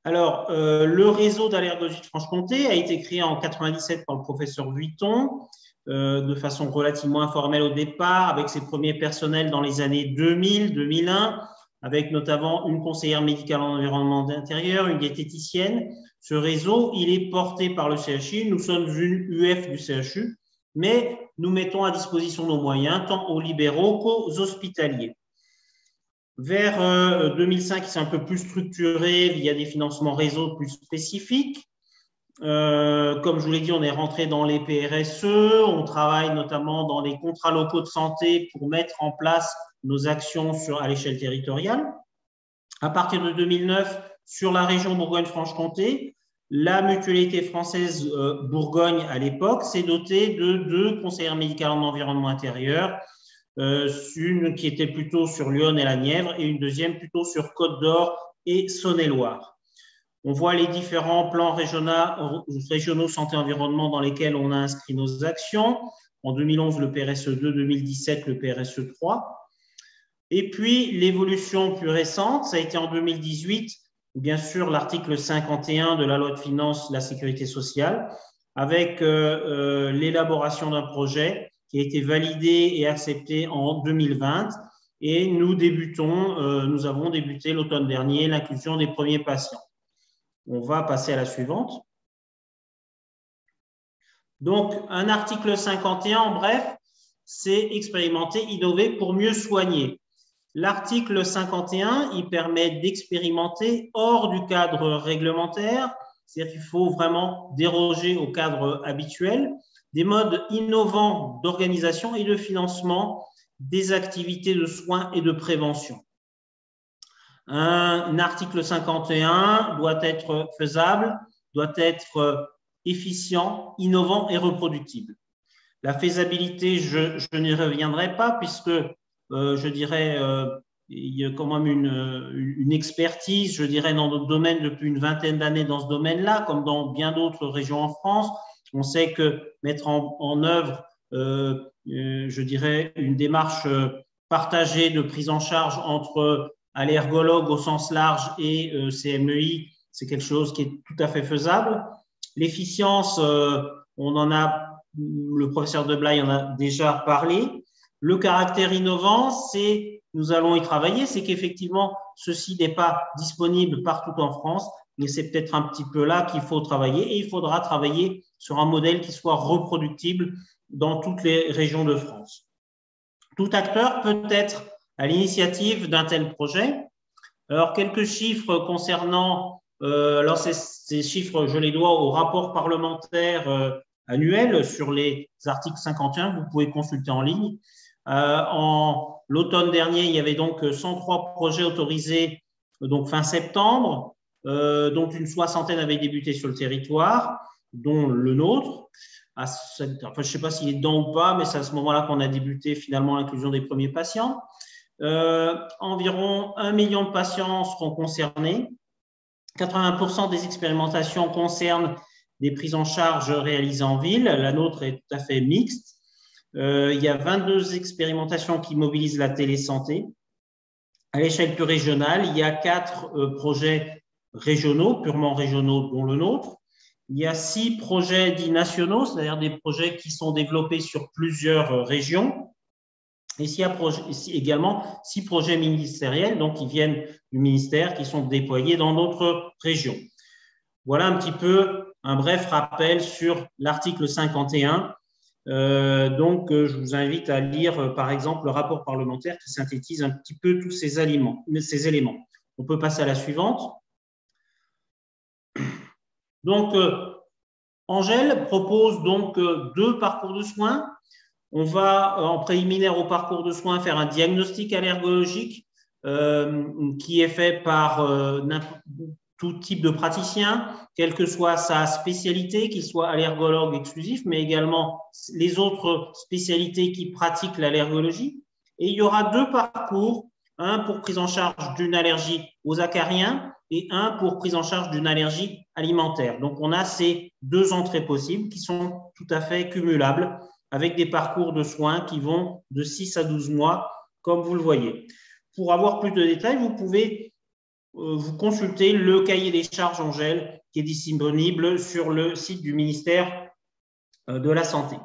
Speaker 3: Alors, le réseau d'allergologie de Franche-Comté a été créé en 1997 par le professeur Vuitton, de façon relativement informelle au départ, avec ses premiers personnels dans les années 2000-2001, avec notamment une conseillère médicale en environnement intérieur, une diététicienne. Ce réseau, il est porté par le CHU. Nous sommes une UF du CHU, mais nous mettons à disposition nos moyens, tant aux libéraux qu'aux hospitaliers. Vers 2005, c'est un peu plus structuré via des financements réseau plus spécifiques. Comme je vous l'ai dit, on est rentré dans les PRSE, on travaille notamment dans les contrats locaux de santé pour mettre en place nos actions à l'échelle territoriale. À partir de 2009, sur la région Bourgogne-Franche-Comté, la mutualité française Bourgogne à l'époque s'est dotée de 2 conseillères médicales en environnement intérieur, une qui était plutôt sur Lyon et la Nièvre et une deuxième plutôt sur Côte d'Or et Saône-et-Loire. On voit les différents plans régionaux santé-environnement dans lesquels on a inscrit nos actions. En 2011, le PRSE 2, 2017, le PRSE 3. Et puis, l'évolution plus récente, ça a été en 2018, bien sûr, l'article 51 de la loi de finances de la sécurité sociale, avec l'élaboration d'un projet qui a été validé et accepté en 2020. Et nous avons débuté l'automne dernier l'inclusion des premiers patients. On va passer à la suivante. Donc, un article 51, en bref, c'est expérimenter, innover pour mieux soigner. L'article 51, il permet d'expérimenter hors du cadre réglementaire, c'est-à-dire qu'il faut vraiment déroger au cadre habituel, des modes innovants d'organisation et de financement des activités de soins et de prévention. Un article 51 doit être faisable, doit être efficient, innovant et reproductible. La faisabilité, je n'y reviendrai pas puisque je dirais il y a quand même une expertise, je dirais, dans notre domaine depuis une vingtaine d'années dans ce domaine-là, comme dans bien d'autres régions en France. On sait que mettre en œuvre, je dirais, une démarche partagée de prise en charge entre allergologues au sens large et CMEI, c'est quelque chose qui est tout à fait faisable. L'efficience, le professeur Deblaye en a déjà parlé. Le caractère innovant, nous allons y travailler, c'est qu'effectivement, ceci n'est pas disponible partout en France, mais c'est peut-être un petit peu là qu'il faut travailler et il faudra travailler sur un modèle qui soit reproductible dans toutes les régions de France. Tout acteur peut être à l'initiative d'un tel projet. Alors, quelques chiffres concernant, alors ces chiffres, je les dois au rapport parlementaire annuel sur les articles 51, vous pouvez consulter en ligne. En l'automne dernier, il y avait donc 103 projets autorisés donc fin septembre, dont une soixantaine avaient débuté sur le territoire, dont le nôtre. Je ne sais pas s'il est dedans ou pas, mais c'est à ce moment-là qu'on a débuté finalement l'inclusion des premiers patients. Environ 1 million de patients seront concernés. 80% des expérimentations concernent des prises en charge réalisées en ville. La nôtre est tout à fait mixte. Il y a 22 expérimentations qui mobilisent la télésanté. À l'échelle plus régionale, il y a 4 projets régionaux, purement régionaux, dont le nôtre. Il y a 6 projets dits nationaux, c'est-à-dire des projets qui sont développés sur plusieurs régions. Et il y a également 6 projets ministériels, donc qui viennent du ministère, qui sont déployés dans d'autres régions. Voilà un petit peu un bref rappel sur l'article 51 Je vous invite à lire, par exemple, le rapport parlementaire qui synthétise un petit peu tous ces éléments. On peut passer à la suivante. Donc, Angèle propose donc 2 parcours de soins. On va, en préliminaire au parcours de soins, faire un diagnostic allergologique qui est fait par tout type de praticien, quelle que soit sa spécialité, qu'il soit allergologue exclusif, mais également les autres spécialités qui pratiquent l'allergologie. Et il y aura 2 parcours, un pour prise en charge d'une allergie aux acariens et un pour prise en charge d'une allergie alimentaire. Donc, on a ces 2 entrées possibles qui sont tout à fait cumulables avec des parcours de soins qui vont de 6 à 12 mois, comme vous le voyez. Pour avoir plus de détails, vous pouvez vous consulter le cahier des charges Angèle qui est disponible sur le site du ministère de la Santé.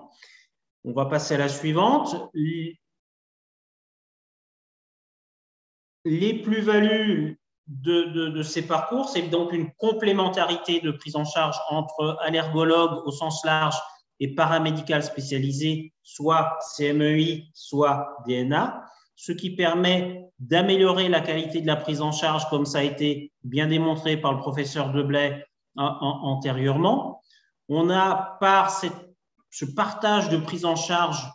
Speaker 3: On va passer à la suivante. Les plus-values de ces parcours, c'est donc une complémentarité de prise en charge entre allergologues au sens large et paramédical spécialisé, soit CMEI, soit DNA, ce qui permet d'améliorer la qualité de la prise en charge, comme ça a été bien démontré par le professeur Deblay antérieurement. On a par ce partage de prise en charge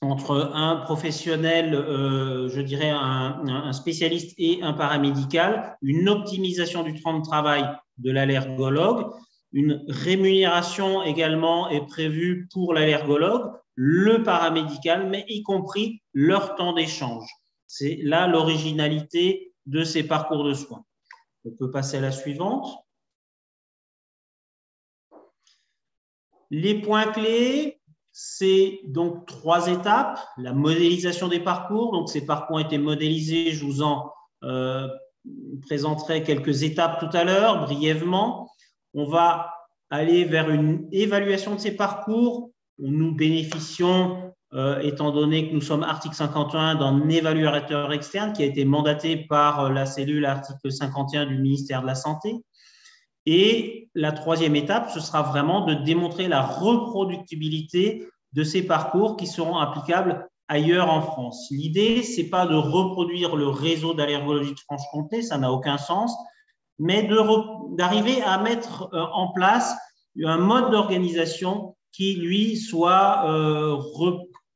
Speaker 3: entre un professionnel, je dirais un spécialiste et un paramédical, une optimisation du temps de travail de l'allergologue, une rémunération également est prévue pour l'allergologue, le paramédical, mais y compris leur temps d'échange. C'est là l'originalité de ces parcours de soins. On peut passer à la suivante. Les points clés, c'est donc 3 étapes. La modélisation des parcours. Donc, ces parcours ont été modélisés. Je vous en présenterai quelques étapes tout à l'heure, brièvement. On va aller vers une évaluation de ces parcours où nous bénéficions, étant donné que nous sommes article 51, d'un évaluateur externe qui a été mandaté par la cellule article 51 du ministère de la Santé. Et la 3e étape, ce sera vraiment de démontrer la reproductibilité de ces parcours qui seront applicables ailleurs en France. L'idée, ce n'est pas de reproduire le réseau d'allergologie de Franche-Comté, ça n'a aucun sens, mais d'arriver à mettre en place un mode d'organisation qui, lui, soit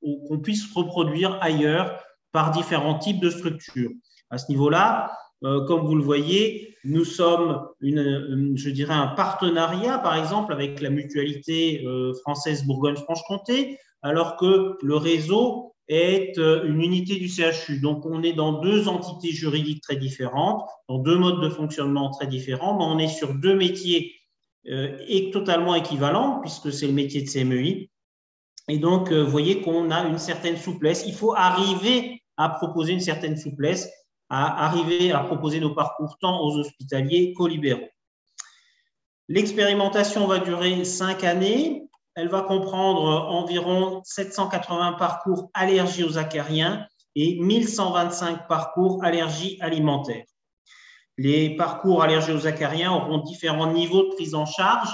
Speaker 3: qu'on puisse reproduire ailleurs par différents types de structures. À ce niveau-là, comme vous le voyez, nous sommes, je dirais, un partenariat, par exemple, avec la mutualité française Bourgogne-Franche-Comté, alors que le réseau est une unité du CHU. Donc, on est dans 2 entités juridiques très différentes, dans 2 modes de fonctionnement très différents, mais on est sur 2 métiers totalement équivalents, puisque c'est le métier de CMEI. Et donc, vous voyez qu'on a une certaine souplesse. Il faut arriver à proposer une certaine souplesse, à arriver à proposer nos parcours tant aux hospitaliers qu'aux libéraux. L'expérimentation va durer 5 années. Elle va comprendre environ 780 parcours allergie aux acariens et 1125 parcours allergie alimentaire. Les parcours allergie aux acariens auront différents niveaux de prise en charge,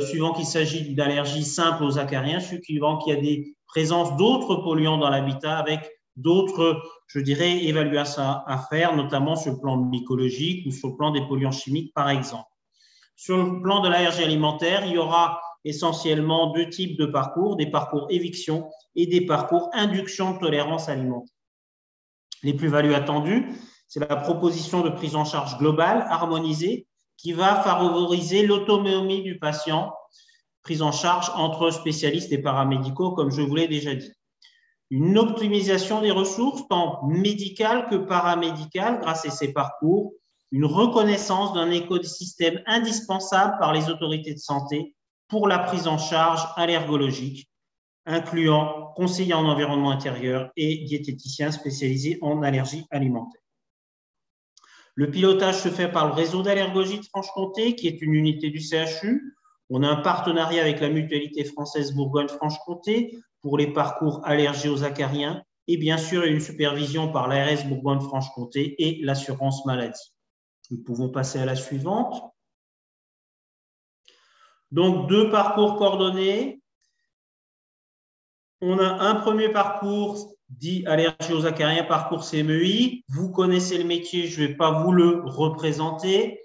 Speaker 3: suivant qu'il s'agit d'une allergie simple aux acariens, suivant qu'il y a des présences d'autres polluants dans l'habitat avec d'autres, je dirais, évaluations à faire, notamment sur le plan mycologique ou sur le plan des polluants chimiques, par exemple. Sur le plan de l'allergie alimentaire, il y aura essentiellement 2 types de parcours, des parcours éviction et des parcours induction de tolérance alimentaire. Les plus-values attendues, c'est la proposition de prise en charge globale, harmonisée, qui va favoriser l'autonomie du patient, prise en charge entre spécialistes et paramédicaux, comme je vous l'ai déjà dit. Une optimisation des ressources, tant médicales que paramédicales, grâce à ces parcours, une reconnaissance d'un écosystème indispensable par les autorités de santé pour la prise en charge allergologique, incluant conseillers en environnement intérieur et diététiciens spécialisés en allergie alimentaire. Le pilotage se fait par le réseau d'allergologie de Franche-Comté, qui est une unité du CHU. On a un partenariat avec la mutualité française Bourgogne-Franche-Comté pour les parcours allergie aux acariens et bien sûr une supervision par l'ARS Bourgogne-Franche-Comté et l'assurance maladie. Nous pouvons passer à la suivante. Donc, 2 parcours coordonnés. On a un premier parcours dit allergie aux acariens, parcours CMEI. Vous connaissez le métier, je ne vais pas vous le représenter.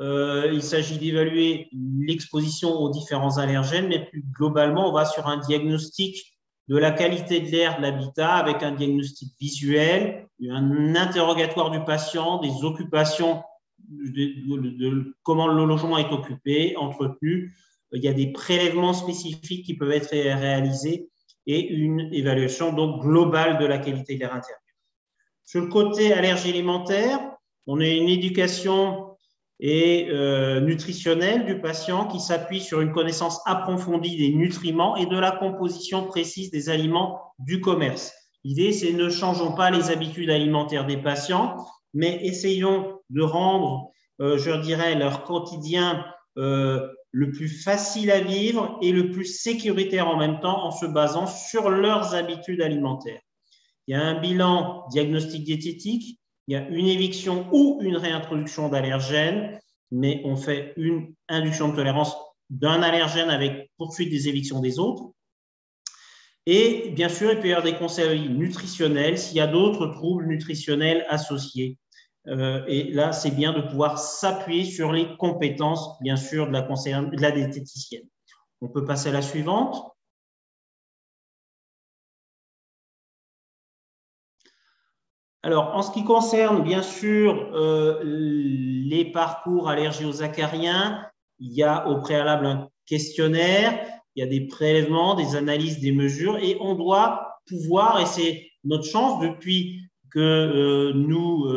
Speaker 3: Il s'agit d'évaluer l'exposition aux différents allergènes, mais plus globalement, on va sur un diagnostic de la qualité de l'air de l'habitat avec un diagnostic visuel, un interrogatoire du patient, des occupations, comment le logement est occupé, entretenu. Il y a des prélèvements spécifiques qui peuvent être réalisés et une évaluation donc globale de la qualité de l'air intérieur. Sur le côté allergie alimentaire, on a une éducation et nutritionnelle du patient qui s'appuie sur une connaissance approfondie des nutriments et de la composition précise des aliments du commerce. L'idée, c'est ne changeons pas les habitudes alimentaires des patients, mais essayons de rendre, je dirais, leur quotidien le plus facile à vivre et le plus sécuritaire en même temps en se basant sur leurs habitudes alimentaires. Il y a un bilan diagnostic diététique, il y a une éviction ou une réintroduction d'allergènes, mais on fait une induction de tolérance d'un allergène avec poursuite des évictions des autres. Et bien sûr, il peut y avoir des conseils nutritionnels s'il y a d'autres troubles nutritionnels associés. Et là, c'est bien de pouvoir s'appuyer sur les compétences, bien sûr, de la diététicienne. On peut passer à la suivante. Alors, en ce qui concerne, bien sûr, les parcours allergie aux acariens, il y a au préalable un questionnaire, il y a des prélèvements, des analyses, des mesures, et on doit pouvoir, et c'est notre chance depuis que nous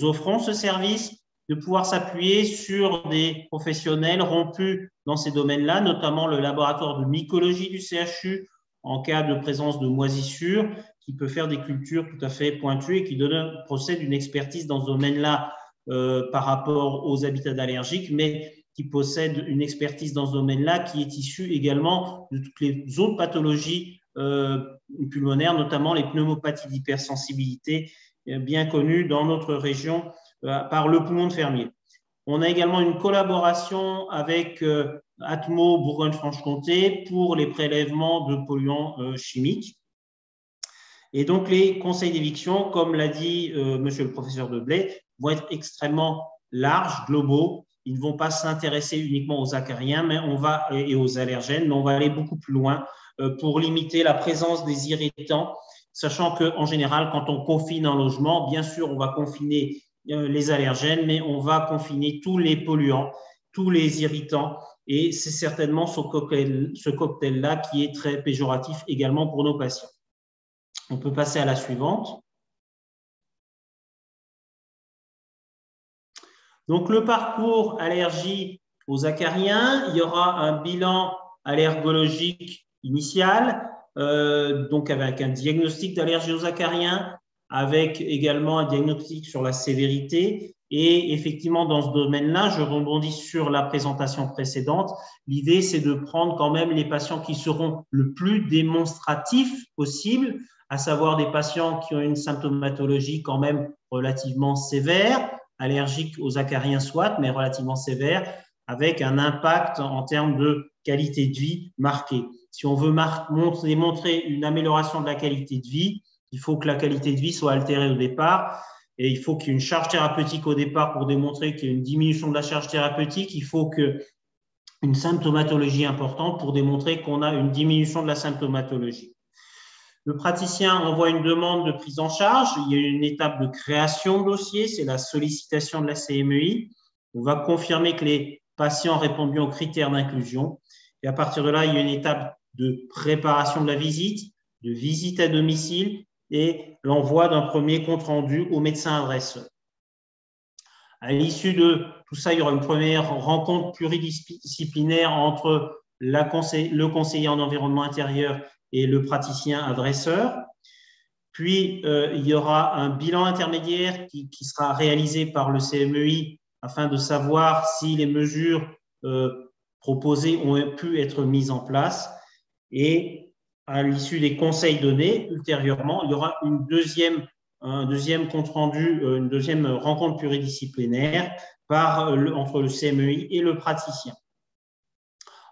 Speaker 3: offrons ce service, de pouvoir s'appuyer sur des professionnels rompus dans ces domaines-là, notamment le laboratoire de mycologie du CHU, en cas de présence de moisissures, qui peut faire des cultures tout à fait pointues et qui procède d'une expertise dans ce domaine-là par rapport aux habitats allergiques, mais qui possède une expertise dans ce domaine-là qui est issue également de toutes les autres pathologies pulmonaires, notamment les pneumopathies d'hypersensibilité, bien connues dans notre région par le poumon de fermier. On a également une collaboration avec Atmo Bourgogne-Franche-Comté pour les prélèvements de polluants chimiques. Et donc, les conseils d'éviction, comme l'a dit monsieur le professeur Deblay, vont être extrêmement larges, globaux. Ils ne vont pas s'intéresser uniquement aux acariens et aux allergènes, mais on va aller beaucoup plus loin pour limiter la présence des irritants, sachant qu'en général, quand on confine un logement, bien sûr, on va confiner les allergènes, mais on va confiner tous les polluants, tous les irritants, et c'est certainement ce cocktail-là qui est très péjoratif également pour nos patients. On peut passer à la suivante. Donc, le parcours allergie aux acariens, il y aura un bilan allergologique initial, donc avec un diagnostic d'allergie aux acariens, avec également un diagnostic sur la sévérité. Et effectivement, dans ce domaine-là, je rebondis sur la présentation précédente. L'idée, c'est de prendre quand même les patients qui seront le plus démonstratifs possible, à savoir des patients qui ont une symptomatologie quand même relativement sévère, allergique aux acariens soit, mais relativement sévère, avec un impact en termes de qualité de vie marqué. Si on veut démontrer une amélioration de la qualité de vie, il faut que la qualité de vie soit altérée au départ et il faut qu'il y ait une charge thérapeutique au départ pour démontrer qu'il y a une diminution de la charge thérapeutique. Il faut qu'une symptomatologie importante pour démontrer qu'on a une diminution de la symptomatologie. Le praticien envoie une demande de prise en charge. Il y a une étape de création de dossier, c'est la sollicitation de la CMEI. On va confirmer que les patients répondent bien aux critères d'inclusion. Et à partir de là, il y a une étape de préparation de la visite, de visite à domicile et l'envoi d'un premier compte-rendu au médecin adresseur. À l'issue de tout ça, il y aura une première rencontre pluridisciplinaire entre le conseiller en environnement intérieur et le praticien adresseur. Puis, il y aura un bilan intermédiaire qui sera réalisé par le CMEI afin de savoir si les mesures proposées ont pu être mises en place. Et à l'issue des conseils donnés, ultérieurement, il y aura un deuxième compte-rendu, une deuxième rencontre pluridisciplinaire entre le CMEI et le praticien.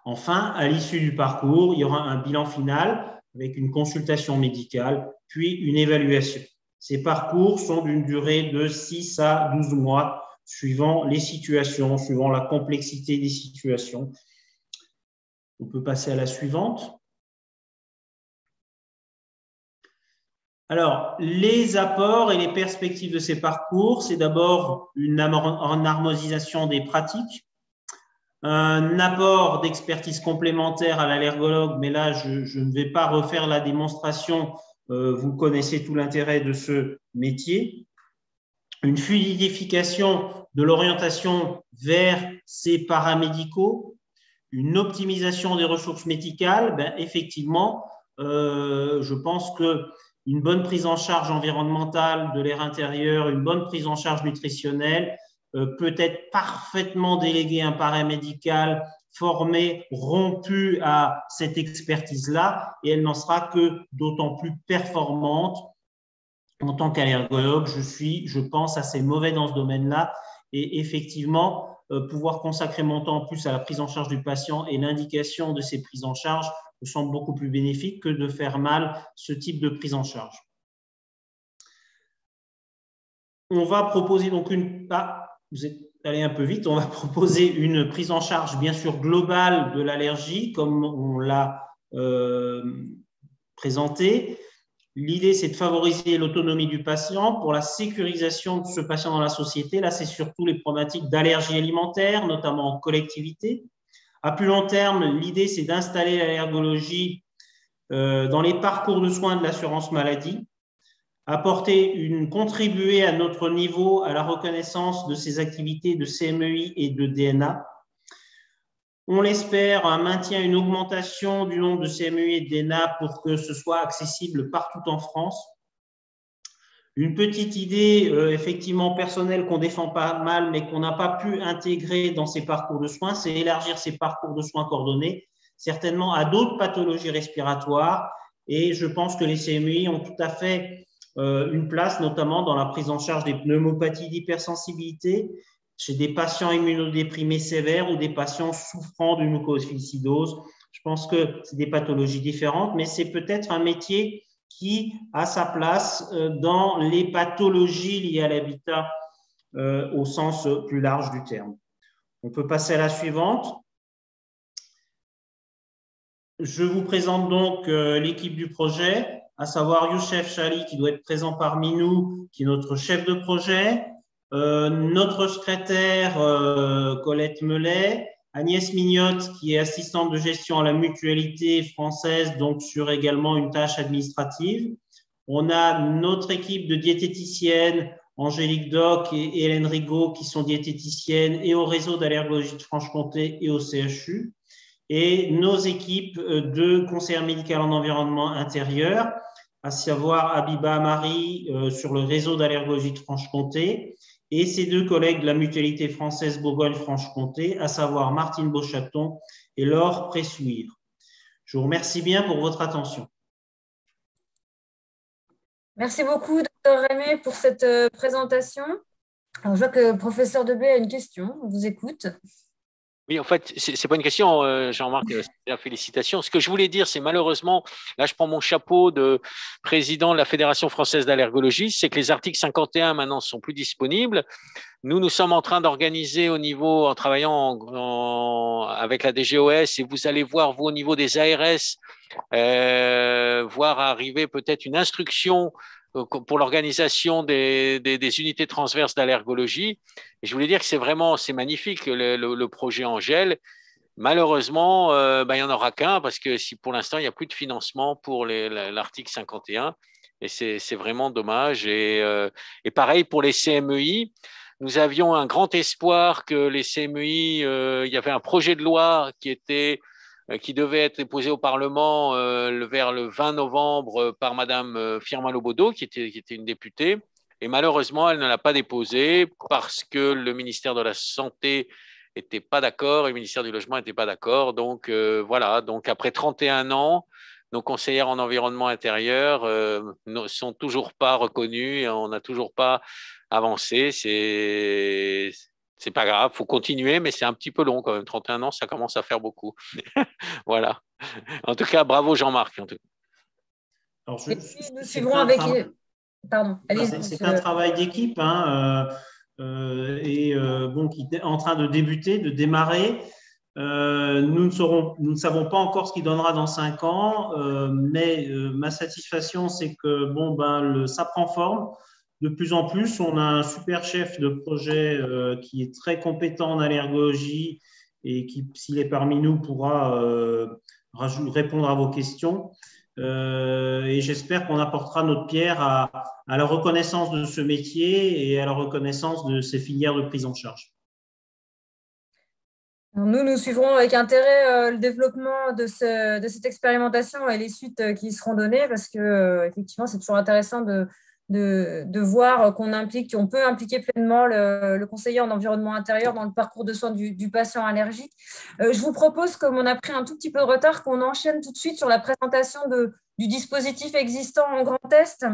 Speaker 3: Enfin, à l'issue du parcours, il y aura un bilan final avec une consultation médicale, puis une évaluation. Ces parcours sont d'une durée de 6 à 12 mois, suivant les situations, suivant la complexité des situations. On peut passer à la suivante. Alors, les apports et les perspectives de ces parcours, c'est d'abord une harmonisation des pratiques, un apport d'expertise complémentaire à l'allergologue, mais là, je ne vais pas refaire la démonstration, vous connaissez tout l'intérêt de ce métier, une fluidification de l'orientation vers ces paramédicaux, une optimisation des ressources médicales, effectivement, je pense qu'une bonne prise en charge environnementale de l'air intérieur, une bonne prise en charge nutritionnelle peut être parfaitement déléguée à un paramédical formé, rompu à cette expertise-là, et elle n'en sera que d'autant plus performante. En tant qu'allergologue, je pense, assez mauvais dans ce domaine-là, et effectivement, pouvoir consacrer mon temps en plus à la prise en charge du patient et l'indication de ces prises en charge me semble beaucoup plus bénéfique que de faire mal ce type de prise en charge. On va proposer donc vous êtes allé un peu vite, on va proposer une prise en charge bien sûr globale de l'allergie comme on l'a présenté. L'idée, c'est de favoriser l'autonomie du patient pour la sécurisation de ce patient dans la société. Là, c'est surtout les problématiques d'allergie alimentaire, notamment en collectivité. À plus long terme, l'idée, c'est d'installer l'allergologie dans les parcours de soins de l'assurance maladie, contribuer à notre niveau à la reconnaissance de ces activités de CMEI et de DNA. On l'espère, un maintien, une augmentation du nombre de CMEI et de DNA pour que ce soit accessible partout en France. Une petite idée effectivement personnelle qu'on défend pas mal, mais qu'on n'a pas pu intégrer dans ces parcours de soins, c'est élargir ces parcours de soins coordonnés, certainement à d'autres pathologies respiratoires. Et je pense que les CMEI ont tout à fait une place, notamment dans la prise en charge des pneumopathies d'hypersensibilité, chez des patients immunodéprimés sévères ou des patients souffrant d'une mucoviscidose. Je pense que c'est des pathologies différentes, mais c'est peut-être un métier qui a sa place dans les pathologies liées à l'habitat au sens plus large du terme. On peut passer à la suivante. Je vous présente donc l'équipe du projet, à savoir Youssef Chali qui doit être présent parmi nous, qui est notre chef de projet, notre secrétaire Colette Mellet, Agnès Mignotte qui est assistante de gestion à la mutualité française, donc sur également une tâche administrative. On a notre équipe de diététiciennes, Angélique Doc et Hélène Rigaud qui sont diététiciennes et au réseau d'allergologie de Franche-Comté et au CHU. Et nos équipes de conseillère médicale en environnement intérieur, à savoir Abiba Amari sur le réseau d'allergologie de Franche-Comté et ses deux collègues de la mutualité française Bourgogne-Franche-Comté, à savoir Martine Beauchaton et Laure Pressouire. Je vous remercie bien pour votre attention.
Speaker 1: Merci beaucoup, Dr Rémé, pour cette présentation. Alors, je vois que le professeur Deblay a une question. On vous écoute.
Speaker 2: Oui, en fait, ce n'est pas une question, Jean-Marc, félicitations. Ce que je voulais dire, c'est malheureusement, là je prends mon chapeau de président de la Fédération française d'allergologie, c'est que les articles 51 maintenant ne sont plus disponibles. Nous sommes en train d'organiser au niveau, en travaillant avec la DGOS, et vous allez voir, vous, au niveau des ARS, voir arriver peut-être une instruction pour l'organisation des unités transverses d'allergologie. Et je voulais dire que c'est magnifique le projet Angèle. Malheureusement, il n'y en aura qu'un parce que pour l'instant, il n'y a plus de financement pour l'article 51 et c'est vraiment dommage. Et pareil pour les CMEI, nous avions un grand espoir que les CMEI, il y avait un projet de loi qui devait être déposé au Parlement vers le 20 novembre par Madame Firmin Lobodo, qui était une députée. Et malheureusement, elle ne l'a pas déposé parce que le ministère de la Santé n'était pas d'accord et le ministère du Logement n'était pas d'accord. Donc, voilà. Donc, après 31 ans, nos conseillères en environnement intérieur ne sont toujours pas reconnues et on n'a toujours pas avancé. C'est pas grave, il faut continuer, mais c'est un petit peu long quand même. 31 ans, ça commence à faire beaucoup. Voilà. En tout cas, bravo Jean-Marc.
Speaker 3: Alors,
Speaker 1: Et puis, nous suivrons avec… Pardon, allez-y.
Speaker 3: C'est un travail d'équipe bon, qui est en train de débuter, de démarrer. Nous ne savons pas encore ce qu'il donnera dans 5 ans, mais ma satisfaction, c'est que ça prend forme. De plus en plus, on a un super chef de projet qui est très compétent en allergologie et qui, s'il est parmi nous, pourra répondre à vos questions. Et j'espère qu'on apportera notre pierre à la reconnaissance de ce métier et à la reconnaissance de ces filières de prise en charge.
Speaker 1: Nous suivrons avec intérêt le développement de cette expérimentation et les suites qui y seront données parce que effectivement, c'est toujours intéressant de voir qu'on peut impliquer pleinement le conseiller en environnement intérieur dans le parcours de soins du patient allergique. Je vous propose, comme on a pris un tout petit peu de retard, qu'on enchaîne tout de suite sur la présentation du dispositif existant en Grand Est.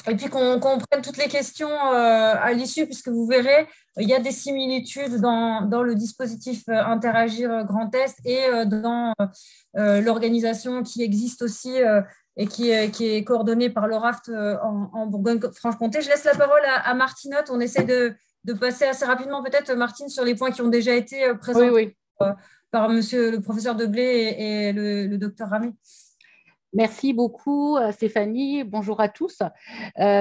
Speaker 1: Et puis qu'on prenne toutes les questions à l'issue, puisque vous verrez, il y a des similitudes dans le dispositif Interagir Grand Est et dans l'organisation qui existe aussi et qui est coordonnée par l'ORAFT en Bourgogne-Franche-Comté. Je laisse la parole à Martinotte. On essaie de passer assez rapidement, peut-être, Martine, sur les points qui ont déjà été présentés par monsieur le professeur Deblé et le docteur Ramé.
Speaker 4: Merci beaucoup, Stéphanie. Bonjour à tous.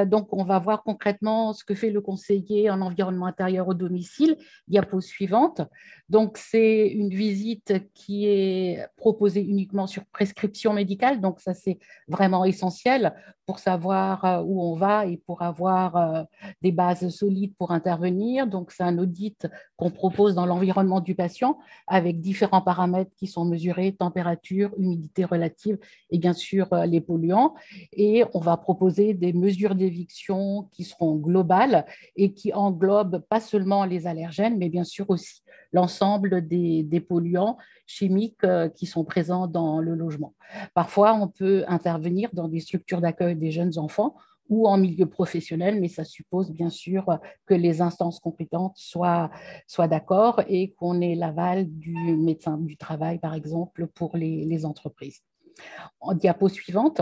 Speaker 4: Donc, on va voir concrètement ce que fait le conseiller en environnement intérieur au domicile. Diapo suivante. Donc, c'est une visite qui est proposée uniquement sur prescription médicale. Donc, ça, c'est vraiment essentiel pour savoir où on va et pour avoir des bases solides pour intervenir. Donc, c'est un audit qu'on propose dans l'environnement du patient avec différents paramètres qui sont mesurés, température, humidité relative et bien sûr les polluants. Et on va proposer des mesures d'éviction qui seront globales et qui englobent pas seulement les allergènes, mais bien sûr aussi l'ensemble des polluants chimiques qui sont présents dans le logement. Parfois, on peut intervenir dans des structures d'accueil des jeunes enfants ou en milieu professionnel, mais ça suppose bien sûr que les instances compétentes soient d'accord et qu'on ait l'aval du médecin du travail, par exemple, pour les entreprises. En diapo suivante.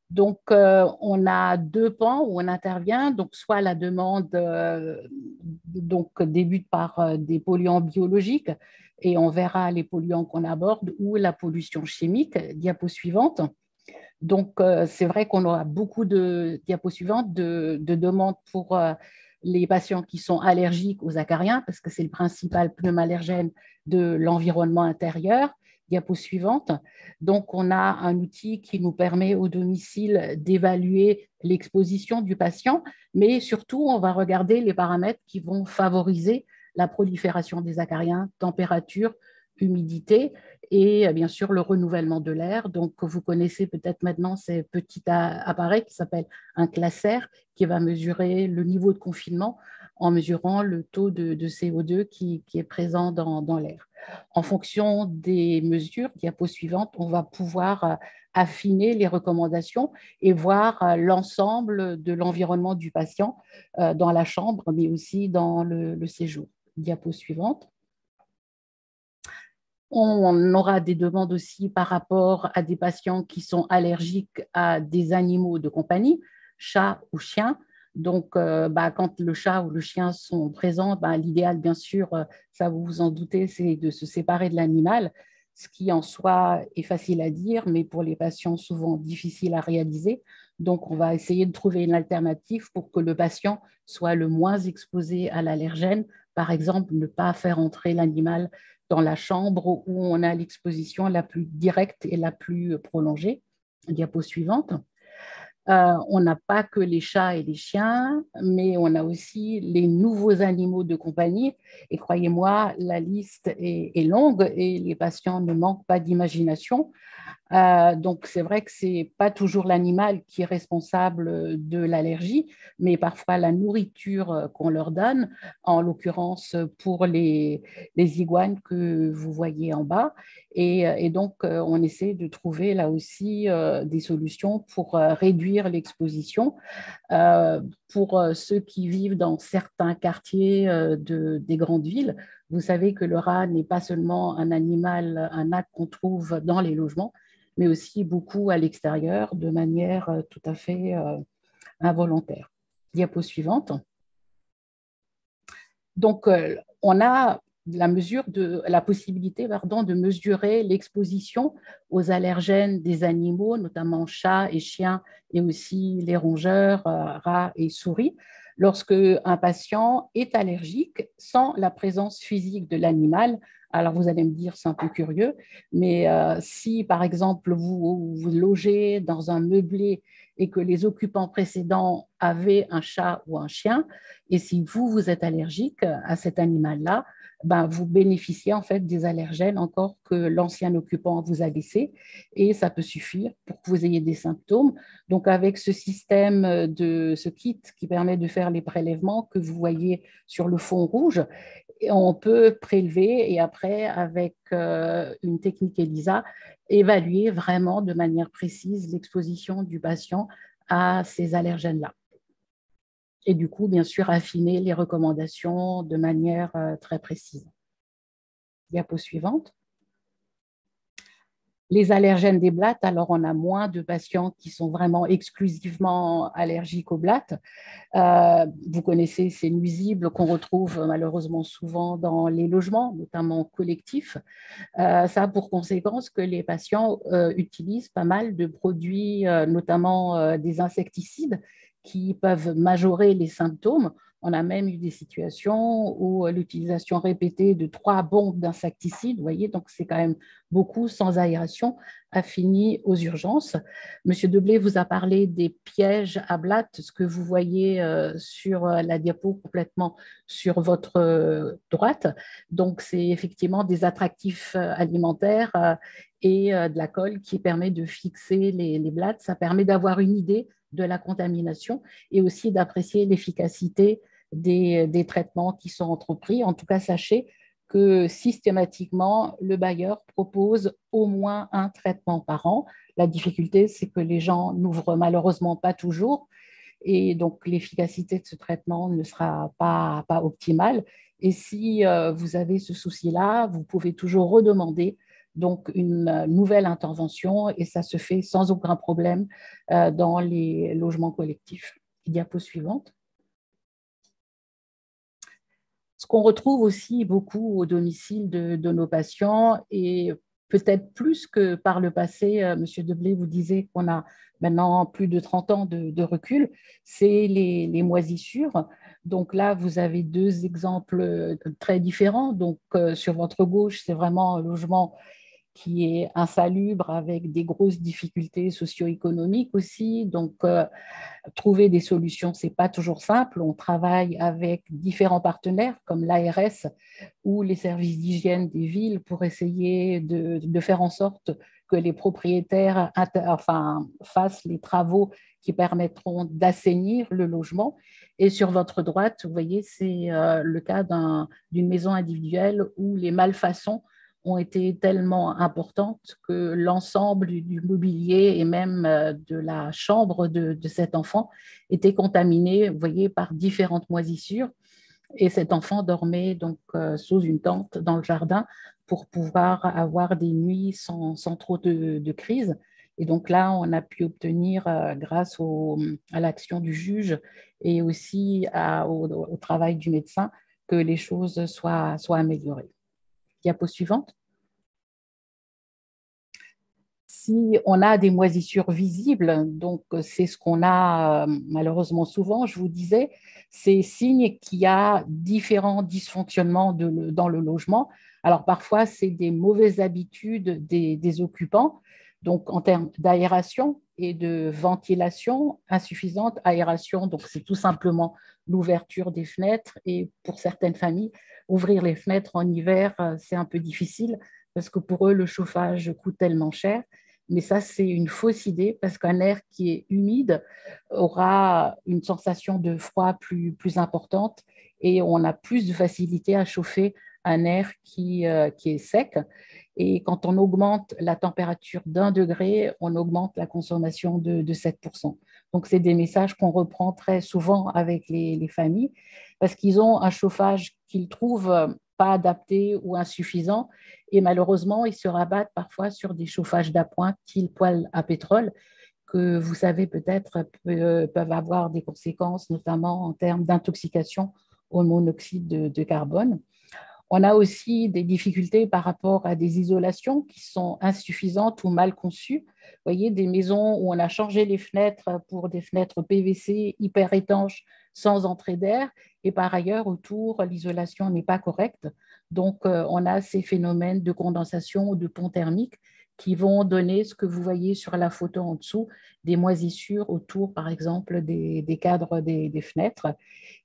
Speaker 4: Donc, on a 2 pans où on intervient. Donc, soit la demande débute par des polluants biologiques et on verra les polluants qu'on aborde ou la pollution chimique. Diapo suivante. Donc, c'est vrai qu'on aura beaucoup de diapo suivantes de demandes pour les patients qui sont allergiques aux acariens parce que c'est le principal pneumallergène de l'environnement intérieur. Diapo suivante. Donc, on a un outil qui nous permet au domicile d'évaluer l'exposition du patient, mais surtout, on va regarder les paramètres qui vont favoriser la prolifération des acariens, température, humidité et bien sûr le renouvellement de l'air. Donc, vous connaissez peut-être maintenant ces petits appareils qui s'appellent un Classer qui va mesurer le niveau de confinement en mesurant le taux de CO2 qui est présent dans l'air. En fonction des mesures, diapo suivante, on va pouvoir affiner les recommandations et voir l'ensemble de l'environnement du patient dans la chambre, mais aussi dans le séjour. Diapo suivante. On aura des demandes aussi par rapport à des patients qui sont allergiques à des animaux de compagnie, chats ou chiens. Donc, quand le chat ou le chien sont présents, l'idéal, bien sûr, ça vous vous en doutez, c'est de se séparer de l'animal, ce qui en soi est facile à dire, mais pour les patients souvent difficile à réaliser. Donc, on va essayer de trouver une alternative pour que le patient soit le moins exposé à l'allergène. Par exemple, ne pas faire entrer l'animal dans la chambre où on a l'exposition la plus directe et la plus prolongée. Diapo suivante. On n'a pas que les chats et les chiens, mais on a aussi les nouveaux animaux de compagnie. Et croyez-moi, la liste est longue et les patients ne manquent pas d'imagination. Donc, c'est vrai que ce n'est pas toujours l'animal qui est responsable de l'allergie, mais parfois la nourriture qu'on leur donne, en l'occurrence pour les iguanes que vous voyez en bas. Et donc, on essaie de trouver là aussi des solutions pour réduire l'exposition. Pour ceux qui vivent dans certains quartiers des grandes villes, vous savez que le rat n'est pas seulement un animal, un acte qu'on trouve dans les logements, mais aussi beaucoup à l'extérieur de manière tout à fait involontaire. Diapo suivante. Donc, on a la possibilité de mesurer l'exposition aux allergènes des animaux, notamment chats et chiens, et aussi les rongeurs, rats et souris, lorsque un patient est allergique sans la présence physique de l'animal. Alors, vous allez me dire, c'est un peu curieux, mais si, par exemple, vous logez dans un meublé et que les occupants précédents avaient un chat ou un chien, et si vous êtes allergique à cet animal-là, ben, vous bénéficiez en fait des allergènes encore que l'ancien occupant vous a laissé, et ça peut suffire pour que vous ayez des symptômes. Donc, avec ce système ce kit qui permet de faire les prélèvements que vous voyez sur le fond rouge, on peut prélever et après, avec une technique ELISA, évaluer vraiment de manière précise l'exposition du patient à ces allergènes-là. Et du coup, bien sûr, affiner les recommandations de manière très précise. Diapo suivante. Les allergènes des blattes, alors on a moins de patients qui sont vraiment exclusivement allergiques aux blattes. Vous connaissez ces nuisibles qu'on retrouve malheureusement souvent dans les logements, notamment collectifs. Ça a pour conséquence que les patients utilisent pas mal de produits, notamment des insecticides, qui peuvent majorer les symptômes. On a même eu des situations où l'utilisation répétée de 3 bombes d'insecticides, vous voyez, donc c'est quand même beaucoup sans aération, a fini aux urgences. Monsieur Deblé vous a parlé des pièges à blattes, ce que vous voyez sur la diapo complètement sur votre droite. Donc, c'est effectivement des attractifs alimentaires et de la colle qui permet de fixer les blattes. Ça permet d'avoir une idée de la contamination et aussi d'apprécier l'efficacité des traitements qui sont entrepris. En tout cas, sachez que systématiquement, le bailleur propose au moins un traitement par an. La difficulté, c'est que les gens n'ouvrent malheureusement pas toujours et donc l'efficacité de ce traitement ne sera pas optimale. Et si vous avez ce souci-là, vous pouvez toujours redemander donc une nouvelle intervention et ça se fait sans aucun problème dans les logements collectifs. Diapo suivante. Ce qu'on retrouve aussi beaucoup au domicile de nos patients et peut-être plus que par le passé, Monsieur Deblé vous disait qu'on a maintenant plus de 30 ans de recul, c'est les moisissures. Donc là, vous avez 2 exemples très différents. Donc sur votre gauche, c'est vraiment un logement qui est insalubre avec des grosses difficultés socio-économiques aussi. Donc, trouver des solutions, ce n'est pas toujours simple. On travaille avec différents partenaires comme l'ARS ou les services d'hygiène des villes pour essayer de faire en sorte que les propriétaires fassent les travaux qui permettront d'assainir le logement. Et sur votre droite, vous voyez, c'est le cas d'une maison individuelle où les malfaçons ont été tellement importantes que l'ensemble du mobilier et même de la chambre de cet enfant était contaminé, vous voyez, par différentes moisissures. Et cet enfant dormait donc sous une tente dans le jardin pour pouvoir avoir des nuits sans trop de crise. Et donc là, on a pu obtenir, grâce à l'action du juge et aussi au travail du médecin, que les choses soient améliorées. Diapo suivante. Si on a des moisissures visibles, donc c'est ce qu'on a malheureusement souvent, je vous disais, c'est signe qu'il y a différents dysfonctionnements dans le logement. Alors parfois, c'est des mauvaises habitudes des occupants, donc en termes d'aération et de ventilation insuffisante. Aération, donc c'est tout simplement l'ouverture des fenêtres et pour certaines familles, ouvrir les fenêtres en hiver, c'est un peu difficile parce que pour eux, le chauffage coûte tellement cher. Mais ça, c'est une fausse idée parce qu'un air qui est humide aura une sensation de froid plus importante et on a plus de facilité à chauffer un air qui est sec. Et quand on augmente la température d'1 degré, on augmente la consommation de 7%. Donc, c'est des messages qu'on reprend très souvent avec les familles parce qu'ils ont un chauffage qu'ils trouvent pas adaptés ou insuffisants. Et malheureusement, ils se rabattent parfois sur des chauffages d'appoint, style poêle à pétrole, que vous savez peut-être peuvent avoir des conséquences, notamment en termes d'intoxication au monoxyde de carbone. On a aussi des difficultés par rapport à des isolations qui sont insuffisantes ou mal conçues. Vous voyez, des maisons où on a changé les fenêtres pour des fenêtres PVC hyper étanches sans entrée d'air et par ailleurs, autour, l'isolation n'est pas correcte. Donc, on a ces phénomènes de condensation ou de pont thermique qui vont donner ce que vous voyez sur la photo en dessous, des moisissures autour, par exemple, des cadres des fenêtres.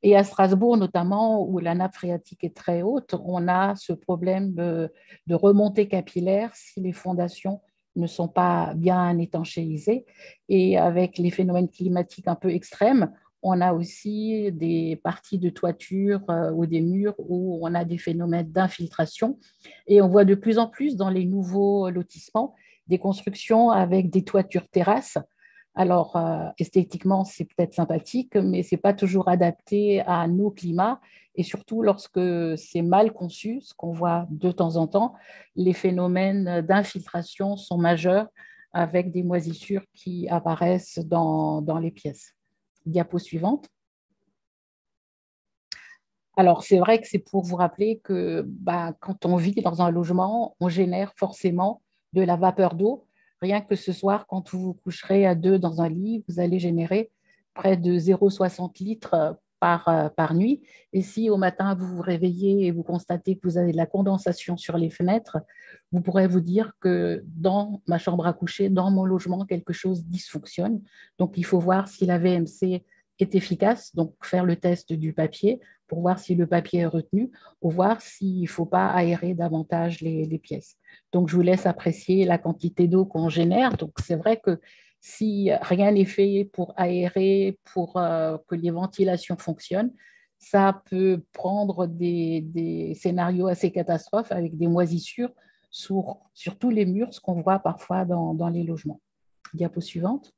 Speaker 4: Et à Strasbourg, notamment, où la nappe phréatique est très haute, on a ce problème de remontée capillaire si les fondations ne sont pas bien étanchéisées. Et avec les phénomènes climatiques un peu extrêmes, on a aussi des parties de toiture ou des murs où on a des phénomènes d'infiltration. Et on voit de plus en plus dans les nouveaux lotissements des constructions avec des toitures terrasses. Alors, esthétiquement, c'est peut-être sympathique, mais ce n'est pas toujours adapté à nos climats. Et surtout, lorsque c'est mal conçu, ce qu'on voit de temps en temps, les phénomènes d'infiltration sont majeurs avec des moisissures qui apparaissent dans les pièces. Diapo suivante. Alors, c'est vrai que c'est pour vous rappeler que quand on vit dans un logement, on génère forcément de la vapeur d'eau. Rien que ce soir, quand vous vous coucherez à deux dans un lit, vous allez générer près de 0,60 litres par nuit. Et si au matin, vous vous réveillez et vous constatez que vous avez de la condensation sur les fenêtres, vous pourrez vous dire que dans ma chambre à coucher, dans mon logement, quelque chose dysfonctionne. Donc, il faut voir si la VMC est efficace, donc faire le test du papier pour voir si le papier est retenu ou voir s'il ne faut pas aérer davantage les pièces. Donc, je vous laisse apprécier la quantité d'eau qu'on génère. Donc, c'est vrai que si rien n'est fait pour aérer, pour que les ventilations fonctionnent, ça peut prendre des scénarios assez catastrophes avec des moisissures sur tous les murs, ce qu'on voit parfois dans les logements. Diapo suivante.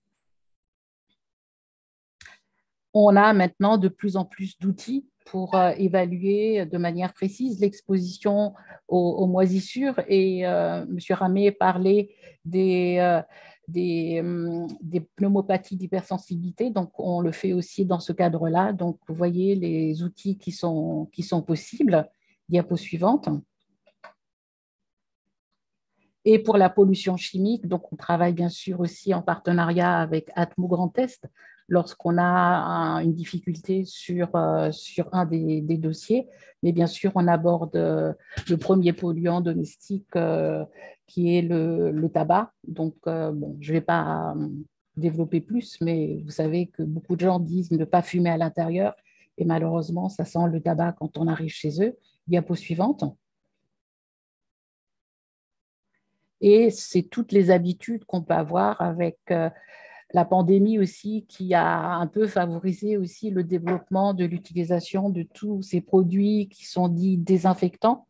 Speaker 4: On a maintenant de plus en plus d'outils pour évaluer de manière précise l'exposition aux moisissures. Et M. Ramé parlait des pneumopathies d'hypersensibilité. Donc, on le fait aussi dans ce cadre-là. Donc, vous voyez les outils qui sont possibles. Diapo suivante. Et pour la pollution chimique, donc on travaille bien sûr aussi en partenariat avec Atmo Grand Est lorsqu'on a une difficulté sur un des dossiers. Mais bien sûr, on aborde le premier polluant domestique qui est le tabac. Donc, bon, je ne vais pas développer plus, mais vous savez que beaucoup de gens disent ne pas fumer à l'intérieur. Et malheureusement, ça sent le tabac quand on arrive chez eux. Diapo suivante. Et c'est toutes les habitudes qu'on peut avoir avec la pandémie aussi qui a un peu favorisé aussi le développement de l'utilisation de tous ces produits qui sont dits désinfectants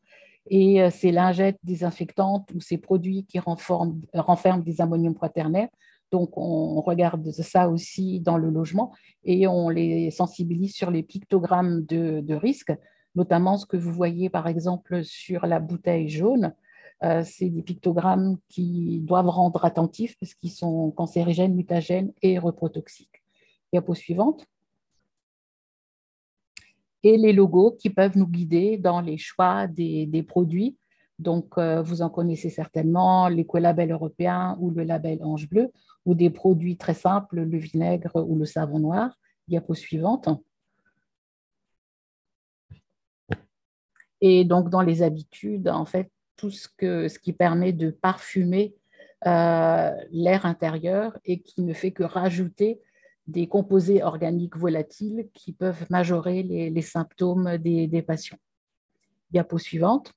Speaker 4: et ces lingettes désinfectantes ou ces produits qui renferment des ammonium quaternaire. Donc, on regarde ça aussi dans le logement et on les sensibilise sur les pictogrammes de risque, notamment ce que vous voyez par exemple sur la bouteille jaune. C'est des pictogrammes qui doivent rendre attentifs parce qu'ils sont cancérigènes, mutagènes et reprotoxiques. Diapo suivante. Et les logos qui peuvent nous guider dans les choix des produits. Donc, vous en connaissez certainement l'écolabel européen ou le label Ange Bleu, ou des produits très simples, le vinaigre ou le savon noir. Diapo suivante. Et donc, dans les habitudes, en fait, tout ce qui permet de parfumer l'air intérieur et qui ne fait que rajouter des composés organiques volatiles qui peuvent majorer les symptômes des patients. Diapo suivante.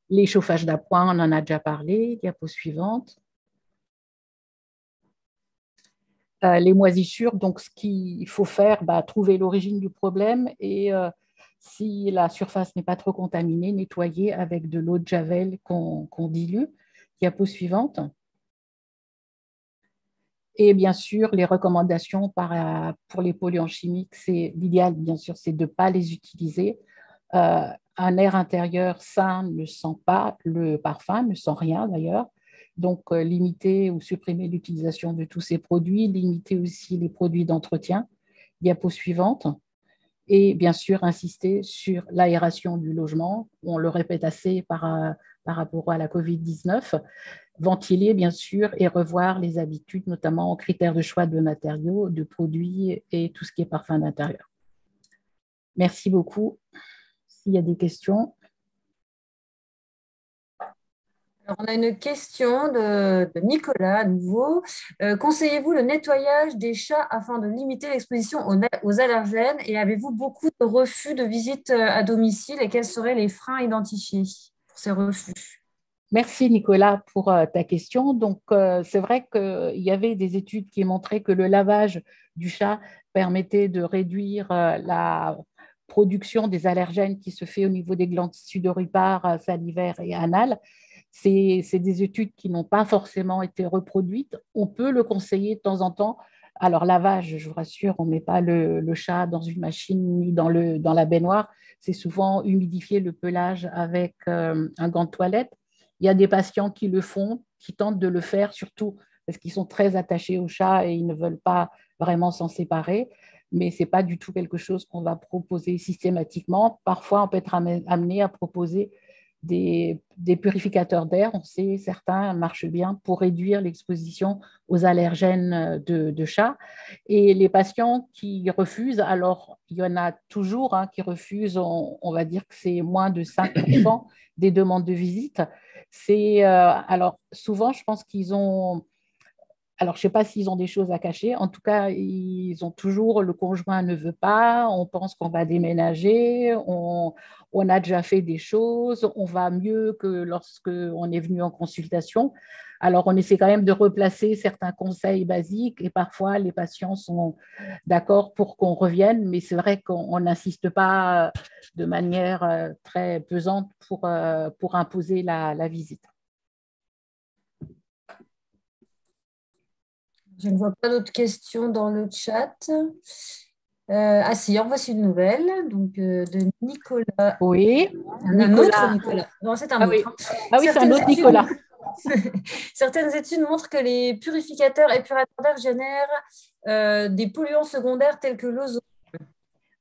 Speaker 4: Les chauffages d'appoint, on en a déjà parlé. Diapo suivante. Les moisissures, donc ce qu'il faut faire, trouver l'origine du problème et si la surface n'est pas trop contaminée, nettoyer avec de l'eau de Javel qu'on dilue. Diapo suivante. Et bien sûr, les recommandations pour les polluants chimiques, l'idéal, bien sûr, c'est de ne pas les utiliser. Un air intérieur sain ne sent pas le parfum, ne sent rien d'ailleurs. Donc, limiter ou supprimer l'utilisation de tous ces produits, limiter aussi les produits d'entretien. Diapo suivante. Et bien sûr, insister sur l'aération du logement. On le répète assez par rapport à la COVID-19. Ventiler, bien sûr, et revoir les habitudes, notamment en critères de choix de matériaux, de produits et tout ce qui est parfum d'intérieur. Merci beaucoup. S'il y a des questions.
Speaker 1: Alors, on a une question de Nicolas à nouveau. Conseillez-vous le nettoyage des chats afin de limiter l'exposition aux allergènes et avez-vous beaucoup de refus de visite à domicile et quels seraient les freins identifiés pour ces refus?
Speaker 4: Merci Nicolas pour ta question. Donc, c'est vrai qu'il y avait des études qui montraient que le lavage du chat permettait de réduire la production des allergènes qui se fait au niveau des glandes sudoripares, salivaires et anales. C'est des études qui n'ont pas forcément été reproduites. On peut le conseiller de temps en temps. Alors, lavage, je vous rassure, on ne met pas le chat dans une machine ni dans la baignoire. C'est souvent humidifier le pelage avec un gant de toilette. Il y a des patients qui le font, qui tentent de le faire, surtout parce qu'ils sont très attachés au chat et ils ne veulent pas vraiment s'en séparer. Mais ce n'est pas du tout quelque chose qu'on va proposer systématiquement. Parfois, on peut être amené à proposer des purificateurs d'air. On sait, certains marchent bien pour réduire l'exposition aux allergènes de chat. Et les patients qui refusent, alors il y en a toujours qui refusent, on va dire que c'est moins de 5% des demandes de visite. Alors souvent, je pense qu'ils ont... Alors, je ne sais pas s'ils ont des choses à cacher. En tout cas, ils ont toujours, le conjoint ne veut pas, on pense qu'on va déménager, on a déjà fait des choses, on va mieux que lorsqu'on est venu en consultation. Alors, on essaie quand même de replacer certains conseils basiques et parfois, les patients sont d'accord pour qu'on revienne, mais c'est vrai qu'on n'insiste pas de manière très pesante pour imposer la visite.
Speaker 1: Je ne vois pas d'autres questions dans le chat. Ah si, en voici une nouvelle, donc de Nicolas.
Speaker 4: Oui,
Speaker 1: un autre Nicolas. Non, c'est un autre.
Speaker 4: Oui. Ah oui, c'est un autre Nicolas.
Speaker 1: Certaines études montrent que les purificateurs épurateurs d'air génèrent des polluants secondaires tels que l'ozone.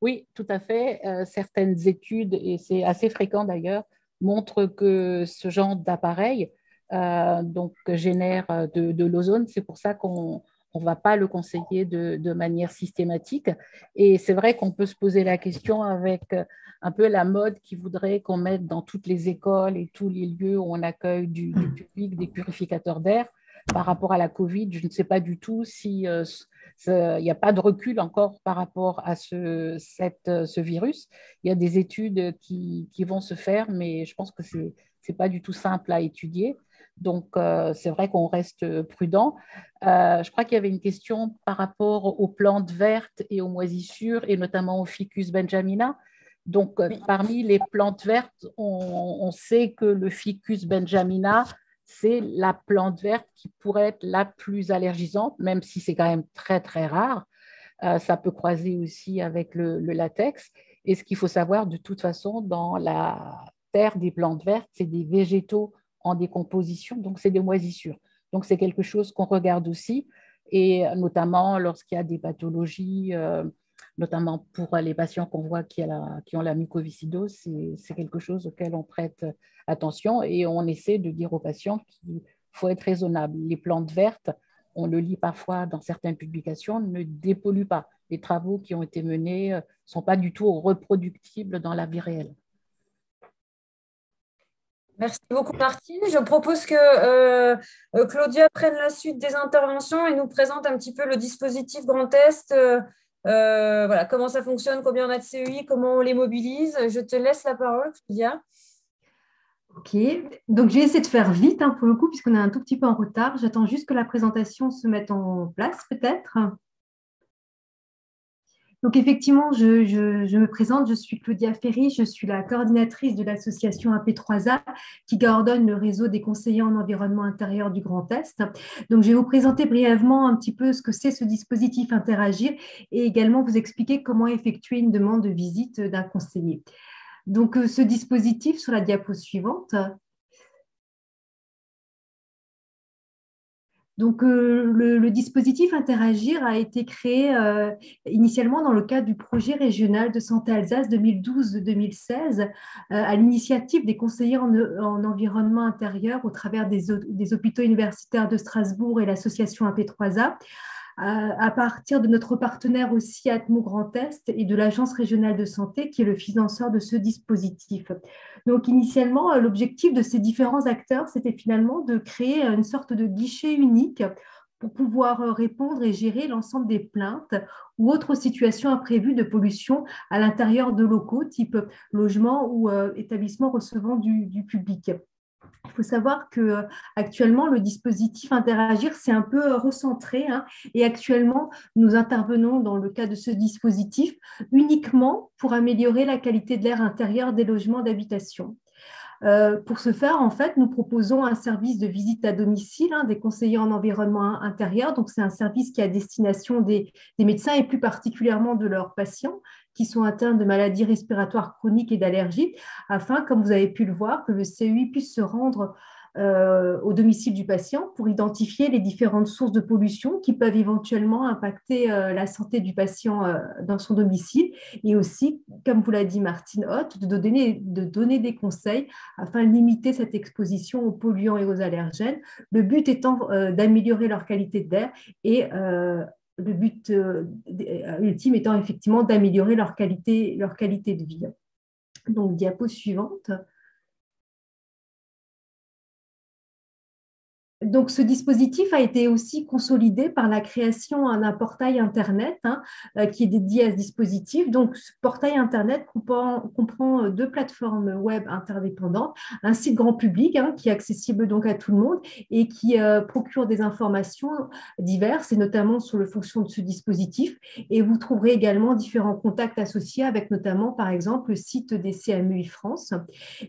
Speaker 4: Oui, tout à fait. Certaines études, et c'est assez fréquent d'ailleurs, montrent que ce genre d'appareil génère de l'ozone. C'est pour ça qu'on ne va pas le conseiller de manière systématique. Et c'est vrai qu'on peut se poser la question avec un peu la mode qui voudrait qu'on mette dans toutes les écoles et tous les lieux où on accueille du public des purificateurs d'air. Par rapport à la Covid, je ne sais pas du tout si il n'y a pas de recul encore par rapport à ce virus. Il y a des études qui vont se faire, mais je pense que ce n'est pas du tout simple à étudier. Donc, c'est vrai qu'on reste prudent. Je crois qu'il y avait une question par rapport aux plantes vertes et aux moisissures, et notamment au Ficus benjamina. Donc, parmi les plantes vertes, on sait que le Ficus benjamina, c'est la plante verte qui pourrait être la plus allergisante, même si c'est quand même très, très rare. Ça peut croiser aussi avec le latex. Et ce qu'il faut savoir, de toute façon, dans la terre des plantes vertes, c'est des végétaux en décomposition, donc c'est des moisissures. Donc, c'est quelque chose qu'on regarde aussi, et notamment lorsqu'il y a des pathologies, notamment pour les patients qu'on voit qui ont la mucoviscidose, c'est quelque chose auquel on prête attention et on essaie de dire aux patients qu'il faut être raisonnable. Les plantes vertes, on le lit parfois dans certaines publications, ne dépolluent pas. Les travaux qui ont été menés ne sont pas du tout reproductibles dans la vie réelle.
Speaker 1: Merci beaucoup, Martine. Je propose que Claudia prenne la suite des interventions et nous présente un petit peu le dispositif Grand Est. Voilà, comment ça fonctionne, combien on a de CEI, comment on les mobilise. Je te laisse la parole, Claudia.
Speaker 5: Ok, donc j'ai essayé de faire vite pour le coup, puisqu'on est un tout petit peu en retard. J'attends juste que la présentation se mette en place, peut-être. Donc effectivement, je me présente, je suis Claudia Ferry, je suis la coordinatrice de l'association AP3A qui coordonne le réseau des conseillers en environnement intérieur du Grand Est. Donc je vais vous présenter brièvement un petit peu ce que c'est ce dispositif Interagir et également vous expliquer comment effectuer une demande de visite d'un conseiller. Donc, ce dispositif sur la diapo suivante. Donc, le dispositif Interagir a été créé initialement dans le cadre du projet régional de santé Alsace 2012-2016 à l'initiative des conseillers en environnement intérieur au travers des hôpitaux universitaires de Strasbourg et l'association AP3A, à partir de notre partenaire aussi Atmo Grand Est et de l'Agence régionale de santé qui est le financeur de ce dispositif. Donc initialement, l'objectif de ces différents acteurs, c'était finalement de créer une sorte de guichet unique pour pouvoir répondre et gérer l'ensemble des plaintes ou autres situations imprévues de pollution à l'intérieur de locaux, type logement ou établissement recevant du public. Il faut savoir qu'actuellement, le dispositif Interagir s'est un peu recentré et actuellement, nous intervenons dans le cas de ce dispositif uniquement pour améliorer la qualité de l'air intérieur des logements d'habitation. Pour ce faire, en fait, nous proposons un service de visite à domicile des conseillers en environnement intérieur. Donc, c'est un service qui est à destination des médecins et plus particulièrement de leurs patients qui sont atteints de maladies respiratoires chroniques et d'allergies, afin, comme vous avez pu le voir, que le CEI puisse se rendre au domicile du patient pour identifier les différentes sources de pollution qui peuvent éventuellement impacter la santé du patient dans son domicile et aussi, comme vous l'a dit Martine Hoth, de donner des conseils afin de limiter cette exposition aux polluants et aux allergènes, le but étant d'améliorer leur qualité d'air et le but ultime étant effectivement d'améliorer leur qualité de vie. Donc, diapo suivante. Donc, ce dispositif a été aussi consolidé par la création d'un portail Internet qui est dédié à ce dispositif. Donc, ce portail Internet comprend deux plateformes web interdépendantes, un site grand public qui est accessible donc à tout le monde et qui procure des informations diverses et notamment sur le fonctionnement de ce dispositif. Et vous trouverez également différents contacts associés avec notamment, par exemple, le site des CMUI France.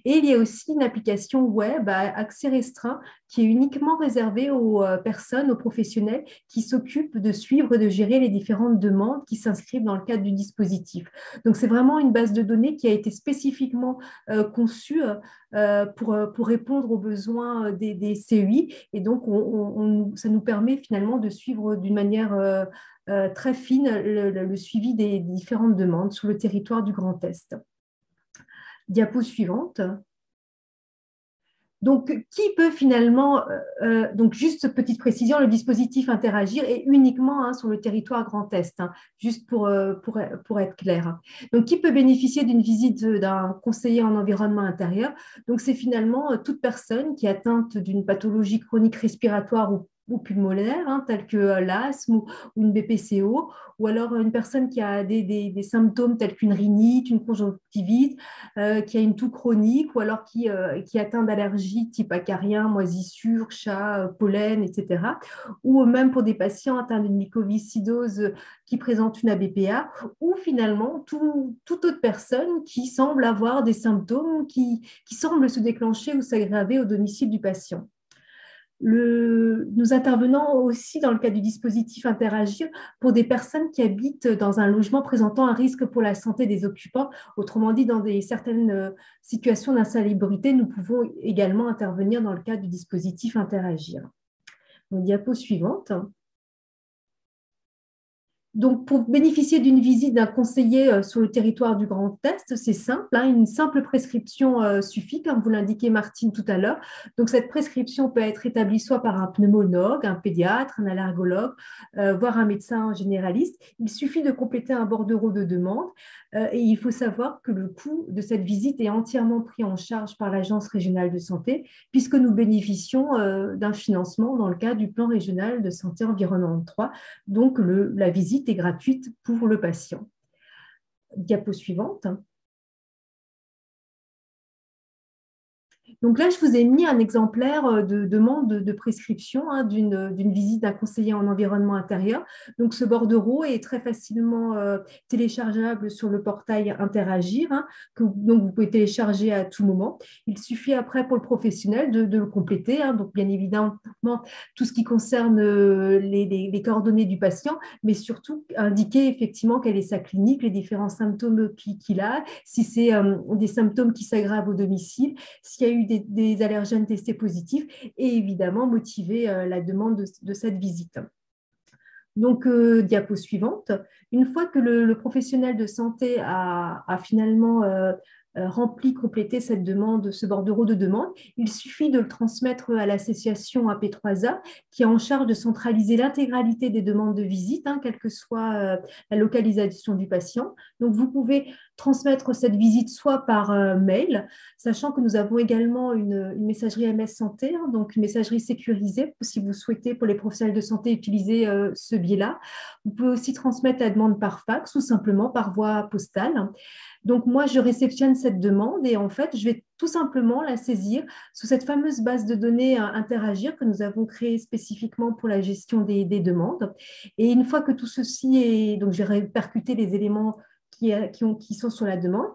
Speaker 5: Et il y a aussi une application web à accès restreint qui est uniquement réservé aux personnes, aux professionnels qui s'occupent de suivre et de gérer les différentes demandes qui s'inscrivent dans le cadre du dispositif. Donc, c'est vraiment une base de données qui a été spécifiquement conçue pour répondre aux besoins des CEI. Et donc, ça nous permet finalement de suivre d'une manière très fine le suivi des différentes demandes sur le territoire du Grand Est. Diapo suivante. Donc, qui peut finalement, donc juste petite précision, le dispositif Interagir est uniquement sur le territoire Grand Est, juste pour être clair. Donc, qui peut bénéficier d'une visite d'un conseiller en environnement intérieur? Donc, c'est finalement toute personne qui est atteinte d'une pathologie chronique respiratoire ou pulmonaire, tels que l'asthme ou une BPCO, ou alors une personne qui a des symptômes tels qu'une rhinite, une conjonctivite, qui a une toux chronique, ou alors qui est atteint d'allergies type acarien, moisissure, chat, pollen, etc. Ou même pour des patients atteints d'une mycoviscidose qui présentent une ABPA, ou finalement toute autre personne qui semble avoir des symptômes qui semblent se déclencher ou s'aggraver au domicile du patient. Nous intervenons aussi dans le cadre du dispositif Interagir pour des personnes qui habitent dans un logement présentant un risque pour la santé des occupants. Autrement dit, dans certaines situations d'insalubrité, nous pouvons également intervenir dans le cadre du dispositif Interagir. Donc, diapo suivante. Donc, pour bénéficier d'une visite d'un conseiller sur le territoire du Grand Est, c'est simple, une simple prescription suffit, comme vous l'indiquait Martine tout à l'heure. Donc, cette prescription peut être établie soit par un pneumologue, un pédiatre, un allergologue, voire un médecin généraliste. Il suffit de compléter un bordereau de demande et il faut savoir que le coût de cette visite est entièrement pris en charge par l'Agence régionale de santé, puisque nous bénéficions d'un financement dans le cadre du plan régional de santé environnement 3. Donc, la visite est gratuite pour le patient. Diapo suivante. Donc là, je vous ai mis un exemplaire de demande de prescription d'une visite d'un conseiller en environnement intérieur. Donc ce bordereau est très facilement téléchargeable sur le portail Interagir, donc vous pouvez télécharger à tout moment. Il suffit après pour le professionnel de le compléter. Donc bien évidemment, tout ce qui concerne les coordonnées du patient, mais surtout indiquer effectivement quelle est sa clinique, les différents symptômes qu'il a, si c'est des symptômes qui s'aggravent au domicile, s'il y a eu des allergènes testés positifs, et évidemment motiver la demande de cette visite. Donc, diapo suivante. Une fois que le professionnel de santé a finalement rempli, complété cette demande, ce bordereau de demande, il suffit de le transmettre à l'association AP3A qui est en charge de centraliser l'intégralité des demandes de visite, quelle que soit la localisation du patient. Donc, vous pouvez transmettre cette visite soit par mail, sachant que nous avons également une messagerie MS Santé, donc une messagerie sécurisée si vous souhaitez pour les professionnels de santé utiliser ce biais-là. Vous pouvez aussi transmettre la demande par fax ou simplement par voie postale. Donc, moi, je réceptionne cette demande et en fait, je vais tout simplement la saisir sous cette fameuse base de données Interagir que nous avons créée spécifiquement pour la gestion des demandes. Et une fois que tout ceci est… Donc, j'ai répercuté les éléments qui sont sur la demande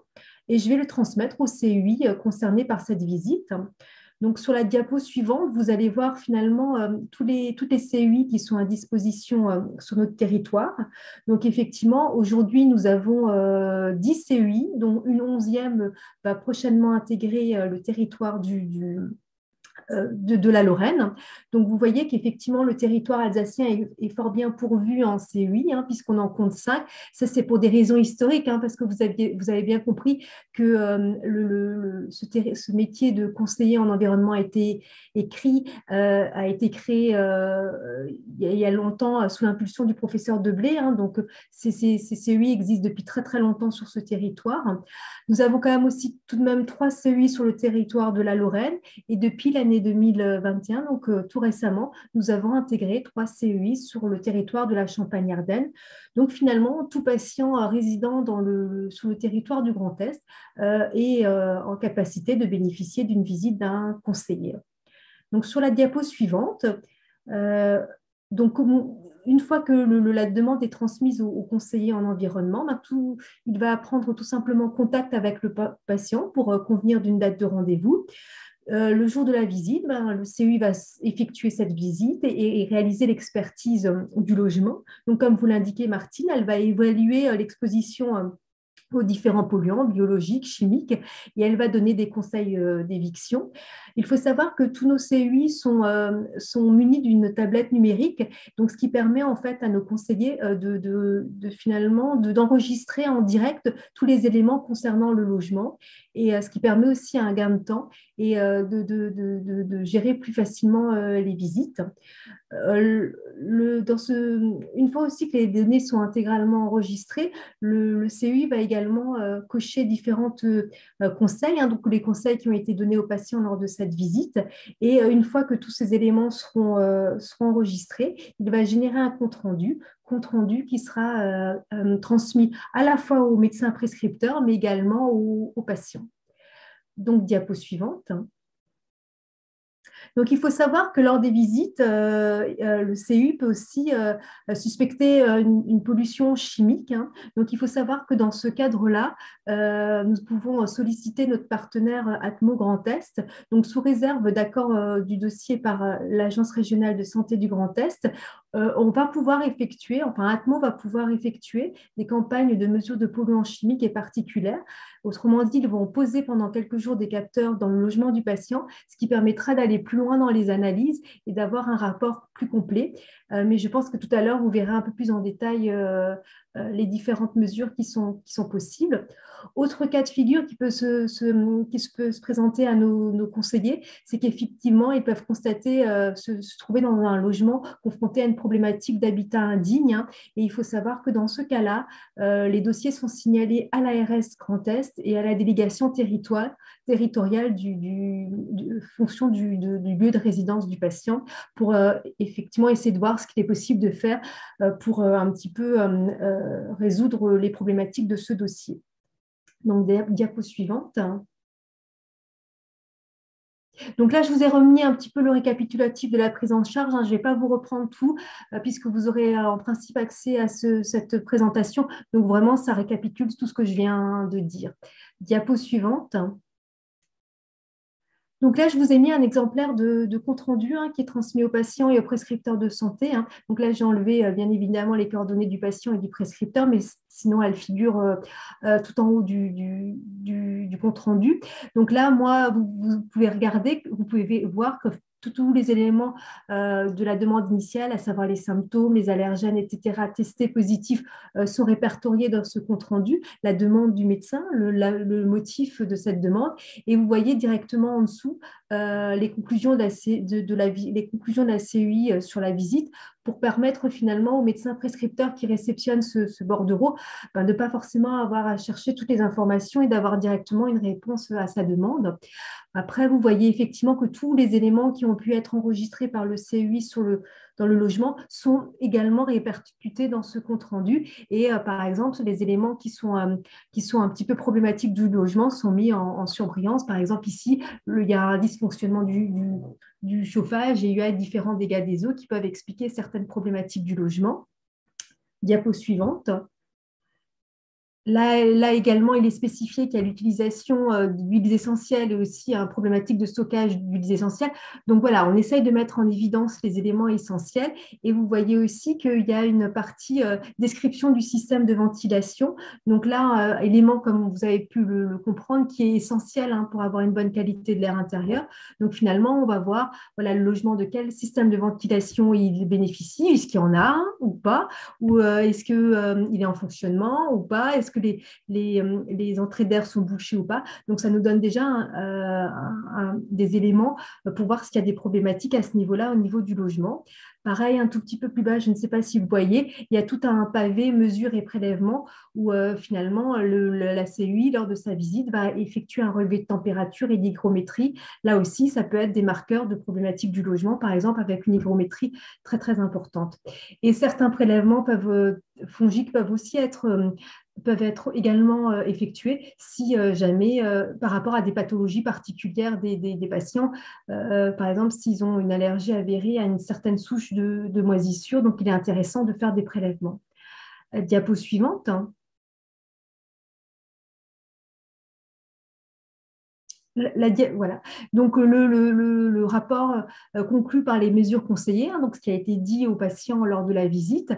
Speaker 5: et je vais le transmettre au CUI concerné par cette visite. Donc, sur la diapo suivante, vous allez voir finalement toutes les CUI qui sont à disposition sur notre territoire. Donc, effectivement, aujourd'hui, nous avons 10 CUI, dont une 11e va prochainement intégrer le territoire de la Lorraine. Donc, vous voyez qu'effectivement, le territoire alsacien est fort bien pourvu en CUI, puisqu'on en compte 5. Ça, c'est pour des raisons historiques, parce que vous avez bien compris que ce métier de conseiller en environnement a été créé il y a longtemps sous l'impulsion du professeur Deblé. Donc, ces CUI existent depuis très, très longtemps sur ce territoire. Nous avons quand même aussi tout de même 3 CUI sur le territoire de la Lorraine et depuis l'année 2021, donc tout récemment, nous avons intégré 3 CUI sur le territoire de la Champagne-Ardenne. Donc finalement, tout patient résidant sur le territoire du Grand Est est en capacité de bénéficier d'une visite d'un conseiller. Donc sur la diapo suivante, donc, une fois que la demande est transmise au conseiller en environnement, il va prendre tout simplement contact avec le patient pour convenir d'une date de rendez-vous. Le jour de la visite, le CUI va effectuer cette visite et réaliser l'expertise du logement. Donc, comme vous l'indiquez, Martine, elle va évaluer l'exposition aux différents polluants biologiques, chimiques, et elle va donner des conseils d'éviction. Il faut savoir que tous nos CUI sont munis d'une tablette numérique, donc ce qui permet en fait à nos conseillers finalement d'enregistrer en direct tous les éléments concernant le logement, et ce qui permet aussi un gain de temps et de gérer plus facilement les visites. Une fois aussi que les données sont intégralement enregistrées, le CUI va également cocher différents conseils, donc les conseils qui ont été donnés aux patients lors de cette visite. Et une fois que tous ces éléments seront enregistrés, il va générer un compte-rendu qui sera transmis à la fois au médecin prescripteur, mais également aux patients. Donc, diapo suivante. Donc, il faut savoir que lors des visites, le CUI peut aussi suspecter une pollution chimique. Donc, il faut savoir que dans ce cadre-là, nous pouvons solliciter notre partenaire Atmo Grand Est. Donc, sous réserve d'accord du dossier par l'Agence régionale de santé du Grand Est, on va pouvoir Atmo va pouvoir effectuer des campagnes de mesure de polluants chimiques et particulières. Autrement dit, ils vont poser pendant quelques jours des capteurs dans le logement du patient, ce qui permettra d'aller plus loin dans les analyses et d'avoir un rapport plus complet. Mais je pense que tout à l'heure, vous verrez un peu plus en détail les différentes mesures qui sont possibles. Autre cas de figure qui peut se présenter à nos conseillers, c'est qu'effectivement, ils peuvent constater se trouver dans un logement confronté à une problématique d'habitat indigne. Et il faut savoir que dans ce cas-là, les dossiers sont signalés à l'ARS Grand Est et à la délégation territoriale fonction du lieu de résidence du patient pour effectivement essayer de voir ce qu'il est possible de faire pour un petit peu résoudre les problématiques de ce dossier. Donc, diapo suivante. Donc là, je vous ai remis un petit peu le récapitulatif de la prise en charge. Je ne vais pas vous reprendre tout, puisque vous aurez en principe accès à cette présentation. Donc vraiment, ça récapitule tout ce que je viens de dire. Diapo suivante. Donc là, je vous ai mis un exemplaire de compte-rendu qui est transmis aux patients et aux prescripteurs de santé. Donc là, j'ai enlevé bien évidemment les coordonnées du patient et du prescripteur, mais sinon, elles figurent tout en haut du compte-rendu. Donc là, moi, vous pouvez regarder, vous pouvez voir que tous les éléments de la demande initiale, à savoir les symptômes, les allergènes, etc., testés positifs, sont répertoriés dans ce compte-rendu, la demande du médecin, le motif de cette demande, et vous voyez directement en dessous les conclusions de les conclusions de la CEI sur la visite, pour permettre finalement au médecin prescripteur qui réceptionne ce bordereau de ne pas forcément avoir à chercher toutes les informations et d'avoir directement une réponse à sa demande. Après, vous voyez effectivement que tous les éléments qui ont pu être enregistrés par le CEI dans le logement sont également répercutés dans ce compte-rendu. Et par exemple, les éléments qui sont un petit peu problématiques du logement sont mis en surbrillance. Par exemple, ici, il y a un dysfonctionnement du chauffage et il y a différents dégâts des eaux qui peuvent expliquer certaines problématiques du logement. Diapo suivante. Là également, il est spécifié qu'il y a l'utilisation d'huiles essentielles et aussi une problématique de stockage d'huiles essentielles. Donc voilà, on essaye de mettre en évidence les éléments essentiels. Et vous voyez aussi qu'il y a une partie description du système de ventilation. Donc là, élément, comme vous avez pu le comprendre, qui est essentiel pour avoir une bonne qualité de l'air intérieur. Donc finalement, on va voir le logement de quel système de ventilation il bénéficie. Est-ce qu'il y en a un ou pas? Ou est-ce qu'il est en fonctionnement ou pas? Est-ce que les entrées d'air sont bouchées ou pas? Donc, ça nous donne déjà des éléments pour voir s'il y a des problématiques à ce niveau-là, au niveau du logement. Pareil, un tout petit peu plus bas, je ne sais pas si vous voyez, il y a tout un pavé mesures et prélèvements où finalement la CUI, lors de sa visite, va effectuer un relevé de température et d'hygrométrie. Là aussi, ça peut être des marqueurs de problématiques du logement, par exemple avec une hygrométrie très, très importante. Et certains prélèvements fongiques peuvent aussi être également effectués si jamais, par rapport à des pathologies particulières des patients, par exemple, s'ils ont une allergie avérée à une certaine souche de moisissure, donc il est intéressant de faire des prélèvements. Diapo suivante. Voilà. Donc, le rapport conclut par les mesures conseillées, donc ce qui a été dit aux patients lors de la visite.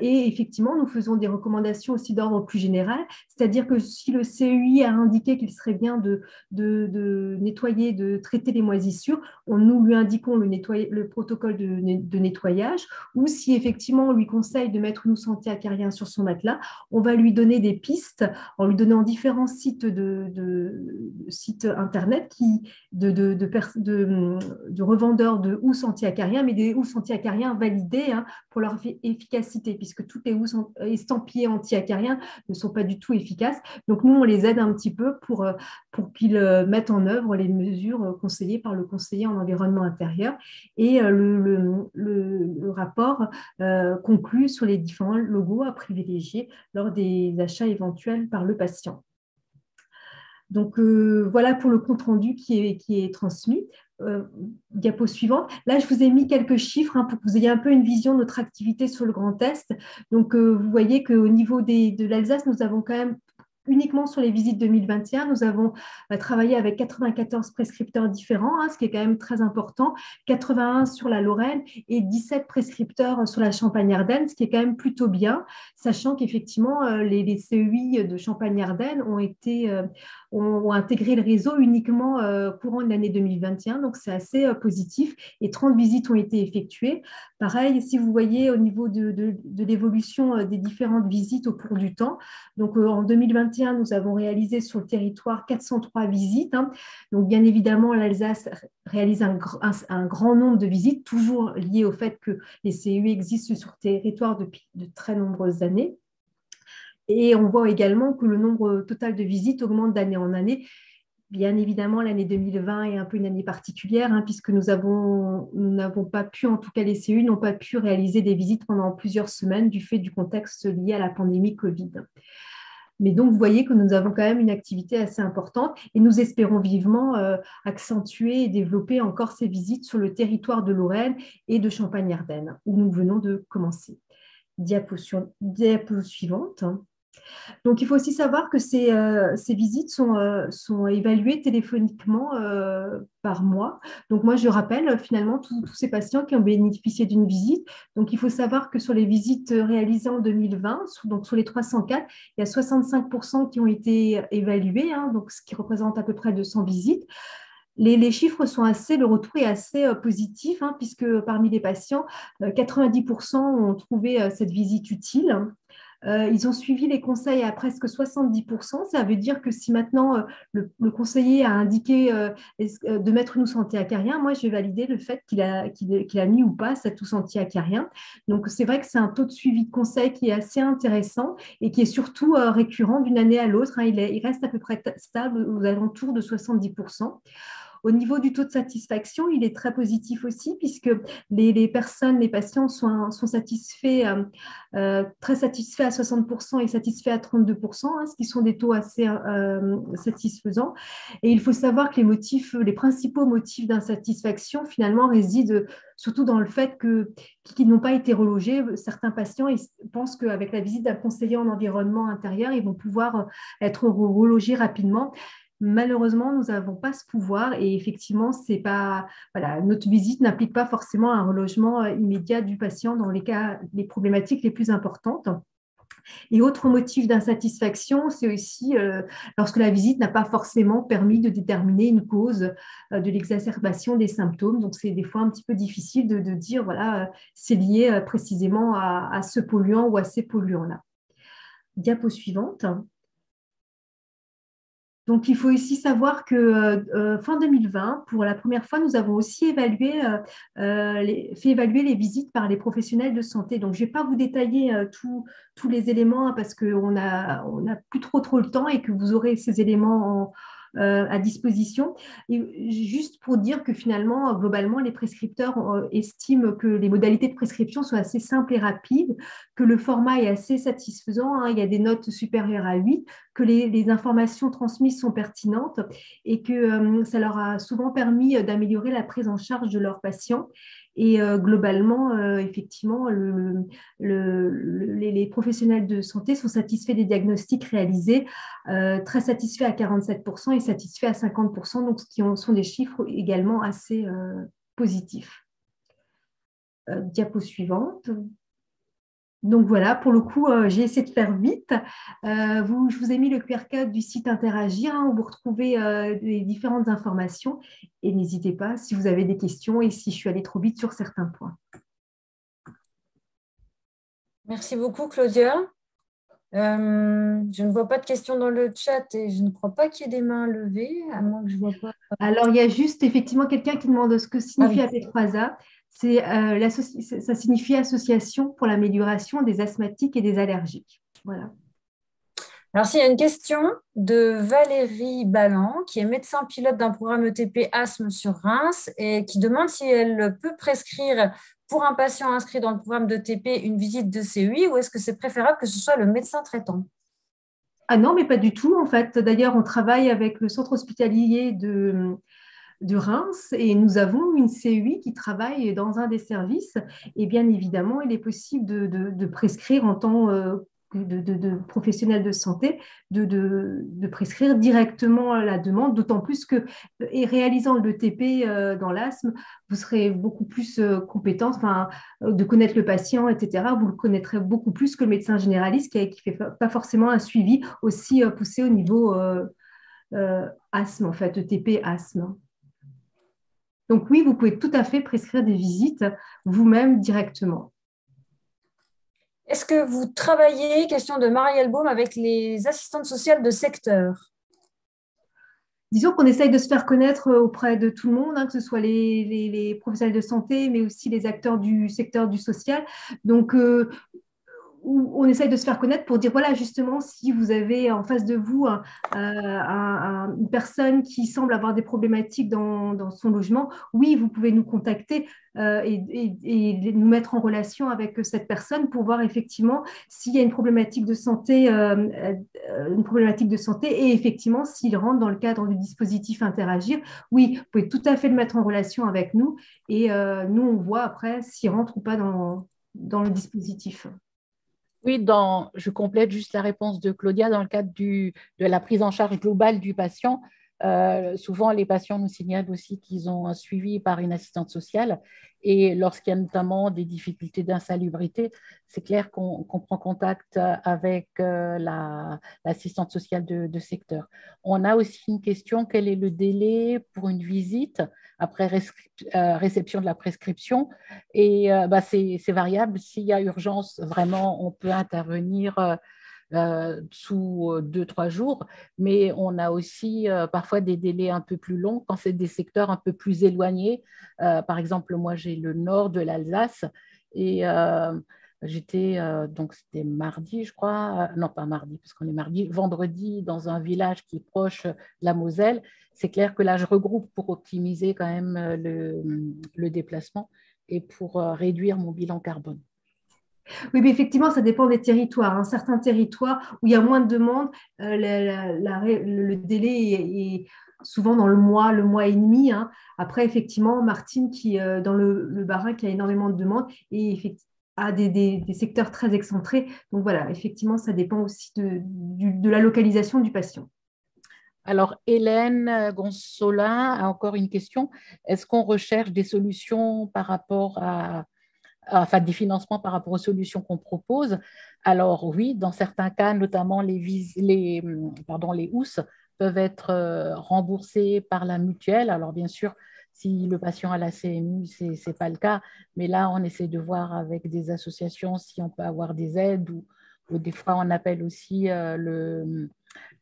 Speaker 5: Et effectivement, nous faisons des recommandations aussi d'ordre plus général, c'est-à-dire que si le CEI a indiqué qu'il serait bien de nettoyer, de traiter les moisissures, nous lui indiquons le protocole de nettoyage, ou si effectivement on lui conseille de mettre une housse anti-acarien sur son matelas, on va lui donner des pistes en lui donnant différents sites sites Internet de revendeurs de housses anti-acariens, mais des housses anti-acariens validées pour leur efficacité, puisque toutes les housses estampillées anti-acariens ne sont pas du tout efficaces. Donc, nous, on les aide un petit peu pour qu'ils mettent en œuvre les mesures conseillées par le conseiller en environnement intérieur. Et le rapport conclut sur les différents logos à privilégier lors des achats éventuels par le patient. Donc, voilà pour le compte-rendu qui est transmis. Diapo suivante. Là, je vous ai mis quelques chiffres pour que vous ayez un peu une vision de notre activité sur le Grand Est. Donc, vous voyez qu'au niveau de l'Alsace, nous avons quand même uniquement sur les visites 2021, nous avons travaillé avec 94 prescripteurs différents, ce qui est quand même très important, 81 sur la Lorraine et 17 prescripteurs sur la Champagne-Ardenne, ce qui est quand même plutôt bien, sachant qu'effectivement, les CEI de Champagne-Ardenne ont intégré le réseau uniquement courant de l'année 2021, donc c'est assez positif, et 30 visites ont été effectuées. Pareil, si vous voyez au niveau de l'évolution des différentes visites au cours du temps, donc en 2021, nous avons réalisé sur le territoire 403 visites. Donc, bien évidemment, l'Alsace réalise un grand nombre de visites, toujours liées au fait que les CEI existent sur le territoire depuis de très nombreuses années. Et on voit également que le nombre total de visites augmente d'année en année. Bien évidemment, l'année 2020 est un peu une année particulière, puisque nous n'avons pas pu, en tout cas les CEI n'ont pas pu réaliser des visites pendant plusieurs semaines du fait du contexte lié à la pandémie Covid. Mais donc, vous voyez que nous avons quand même une activité assez importante et nous espérons vivement accentuer et développer encore ces visites sur le territoire de Lorraine et de Champagne-Ardenne, où nous venons de commencer. Diapo suivante. Donc, il faut aussi savoir que ces visites sont évaluées téléphoniquement par mois. Donc, moi, je rappelle finalement tous ces patients qui ont bénéficié d'une visite. Donc, il faut savoir que sur les visites réalisées en 2020, donc sur les 304, il y a 65% qui ont été évalués, hein, donc ce qui représente à peu près 200 visites. Les chiffres sont le retour est assez positif, hein, puisque parmi les patients, 90% ont trouvé cette visite utile. Ils ont suivi les conseils à presque 70%. Ça veut dire que si maintenant le conseiller a indiqué de mettre une ousse anti-acarien, moi, je vais valider le fait qu'il a mis ou pas cette ousse anti-acarien. Donc, c'est vrai que c'est un taux de suivi de conseil qui est assez intéressant et qui est surtout récurrent d'une année à l'autre, hein. Il reste à peu près stable aux alentours de 70%. Au niveau du taux de satisfaction, il est très positif aussi, puisque les patients sont satisfaits, très satisfaits à 60% et satisfaits à 32%, hein, ce qui sont des taux assez satisfaisants. Et il faut savoir que les principaux motifs d'insatisfaction, finalement, résident surtout dans le fait qu'ils n'ont pas été relogés. Certains patients pensent qu'avec la visite d'un conseiller en environnement intérieur, ils vont pouvoir être relogés rapidement. Malheureusement, nous n'avons pas ce pouvoir et effectivement, notre visite n'implique pas forcément un relogement immédiat du patient dans les problématiques les plus importantes. Et autre motif d'insatisfaction, c'est aussi lorsque la visite n'a pas forcément permis de déterminer une cause de l'exacerbation des symptômes. Donc, c'est des fois un petit peu difficile de dire, voilà, c'est lié précisément à ce polluant ou à ces polluants-là. Diapo suivante. Donc, il faut aussi savoir que fin 2020, pour la première fois, nous avons aussi fait évaluer les visites par les professionnels de santé. Donc, je ne vais pas vous détailler tous les éléments, hein, parce qu'on n'a plus trop le temps et que vous aurez ces éléments à disposition. Et juste pour dire que finalement, globalement, les prescripteurs estiment que les modalités de prescription sont assez simples et rapides, que le format est assez satisfaisant, hein, il y a des notes supérieures à 8, que les informations transmises sont pertinentes et que ça leur a souvent permis d'améliorer la prise en charge de leurs patients. Et globalement, effectivement, les professionnels de santé sont satisfaits des diagnostics réalisés, très satisfaits à 47% et satisfaits à 50%, donc ce qui sont des chiffres également assez positifs. Diapo suivante. Donc voilà, pour le coup, j'ai essayé de faire vite. Je vous ai mis le QR code du site Interagir, hein, où vous retrouvez les différentes informations. Et n'hésitez pas si vous avez des questions et si je suis allée trop vite sur certains points.
Speaker 1: Merci beaucoup, Claudia. Je ne vois pas de questions dans le chat et je ne crois pas qu'il y ait des mains levées, à moins que je ne vois pas.
Speaker 5: Alors, il y a juste effectivement quelqu'un qui demande ce que signifie AP3A. Ça signifie Association pour l'amélioration des asthmatiques et des allergiques. Voilà.
Speaker 1: Alors, s'il y a une question de Valérie Ballan, qui est médecin pilote d'un programme ETP asthme sur Reims et qui demande si elle peut prescrire pour un patient inscrit dans le programme d'ETP une visite de CEI ou est-ce que c'est préférable que ce soit le médecin traitant?
Speaker 5: Ah non, mais pas du tout en fait. D'ailleurs, on travaille avec le centre hospitalier de Reims et nous avons une CEI qui travaille dans un des services et bien évidemment, il est possible de prescrire en tant de professionnels de santé, de prescrire directement la demande, d'autant plus que, et réalisant le TP dans l'asthme, vous serez beaucoup plus compétente, de connaître le patient, etc. Vous le connaîtrez beaucoup plus que le médecin généraliste qui ne fait pas forcément un suivi aussi poussé au niveau asthme, en fait, ETP asthme. Donc oui, vous pouvez tout à fait prescrire des visites vous-même directement.
Speaker 1: Est-ce que vous travaillez, question de Marielle Baume, avec les assistantes sociales de secteur?
Speaker 5: Disons qu'on essaye de se faire connaître auprès de tout le monde, hein, que ce soit les professionnels de santé, mais aussi les acteurs du secteur du social. Donc, où on essaye de se faire connaître pour dire, voilà, justement, si vous avez en face de vous une personne qui semble avoir des problématiques dans son logement, oui, vous pouvez nous contacter et nous mettre en relation avec cette personne pour voir effectivement s'il y a une problématique de santé et effectivement s'il rentre dans le cadre du dispositif Interagir. Oui, vous pouvez tout à fait le mettre en relation avec nous et nous, on voit après s'il rentre ou pas dans le dispositif.
Speaker 4: Oui, je complète juste la réponse de Claudia. Dans le cadre de la prise en charge globale du patient, souvent les patients nous signalent aussi qu'ils ont un suivi par une assistante sociale et lorsqu'il y a notamment des difficultés d'insalubrité, c'est clair qu'on prend contact avec l'assistante sociale de secteur. On a aussi une question, quel est le délai pour une visite après réception de la prescription? Et c'est variable. S'il y a urgence, vraiment, on peut intervenir sous 2-3 jours, mais on a aussi parfois des délais un peu plus longs quand c'est des secteurs un peu plus éloignés. Par exemple, moi, j'ai le nord de l'Alsace et j'étais, donc c'était mardi, je crois, non pas mardi, parce qu'on est mardi, vendredi, dans un village qui est proche de la Moselle. C'est clair que là, je regroupe pour optimiser quand même le déplacement et pour réduire mon bilan carbone.
Speaker 5: Oui, mais effectivement, ça dépend des territoires. Certains territoires où il y a moins de demandes, le délai est souvent dans le mois et demi. Après, effectivement, Martine, qui dans le Bas-Rhin, qui a énormément de demandes, et a des secteurs très excentrés. Donc voilà, effectivement, ça dépend aussi de la localisation du patient.
Speaker 4: Alors, Hélène Gonsolin a encore une question. Est-ce qu'on recherche des solutions par rapport des financements par rapport aux solutions qu'on propose? Alors oui, dans certains cas, notamment les HOUS peuvent être remboursés par la mutuelle. Alors bien sûr, si le patient a la CMU, ce n'est pas le cas, mais là, on essaie de voir avec des associations si on peut avoir des aides ou des fois, on appelle aussi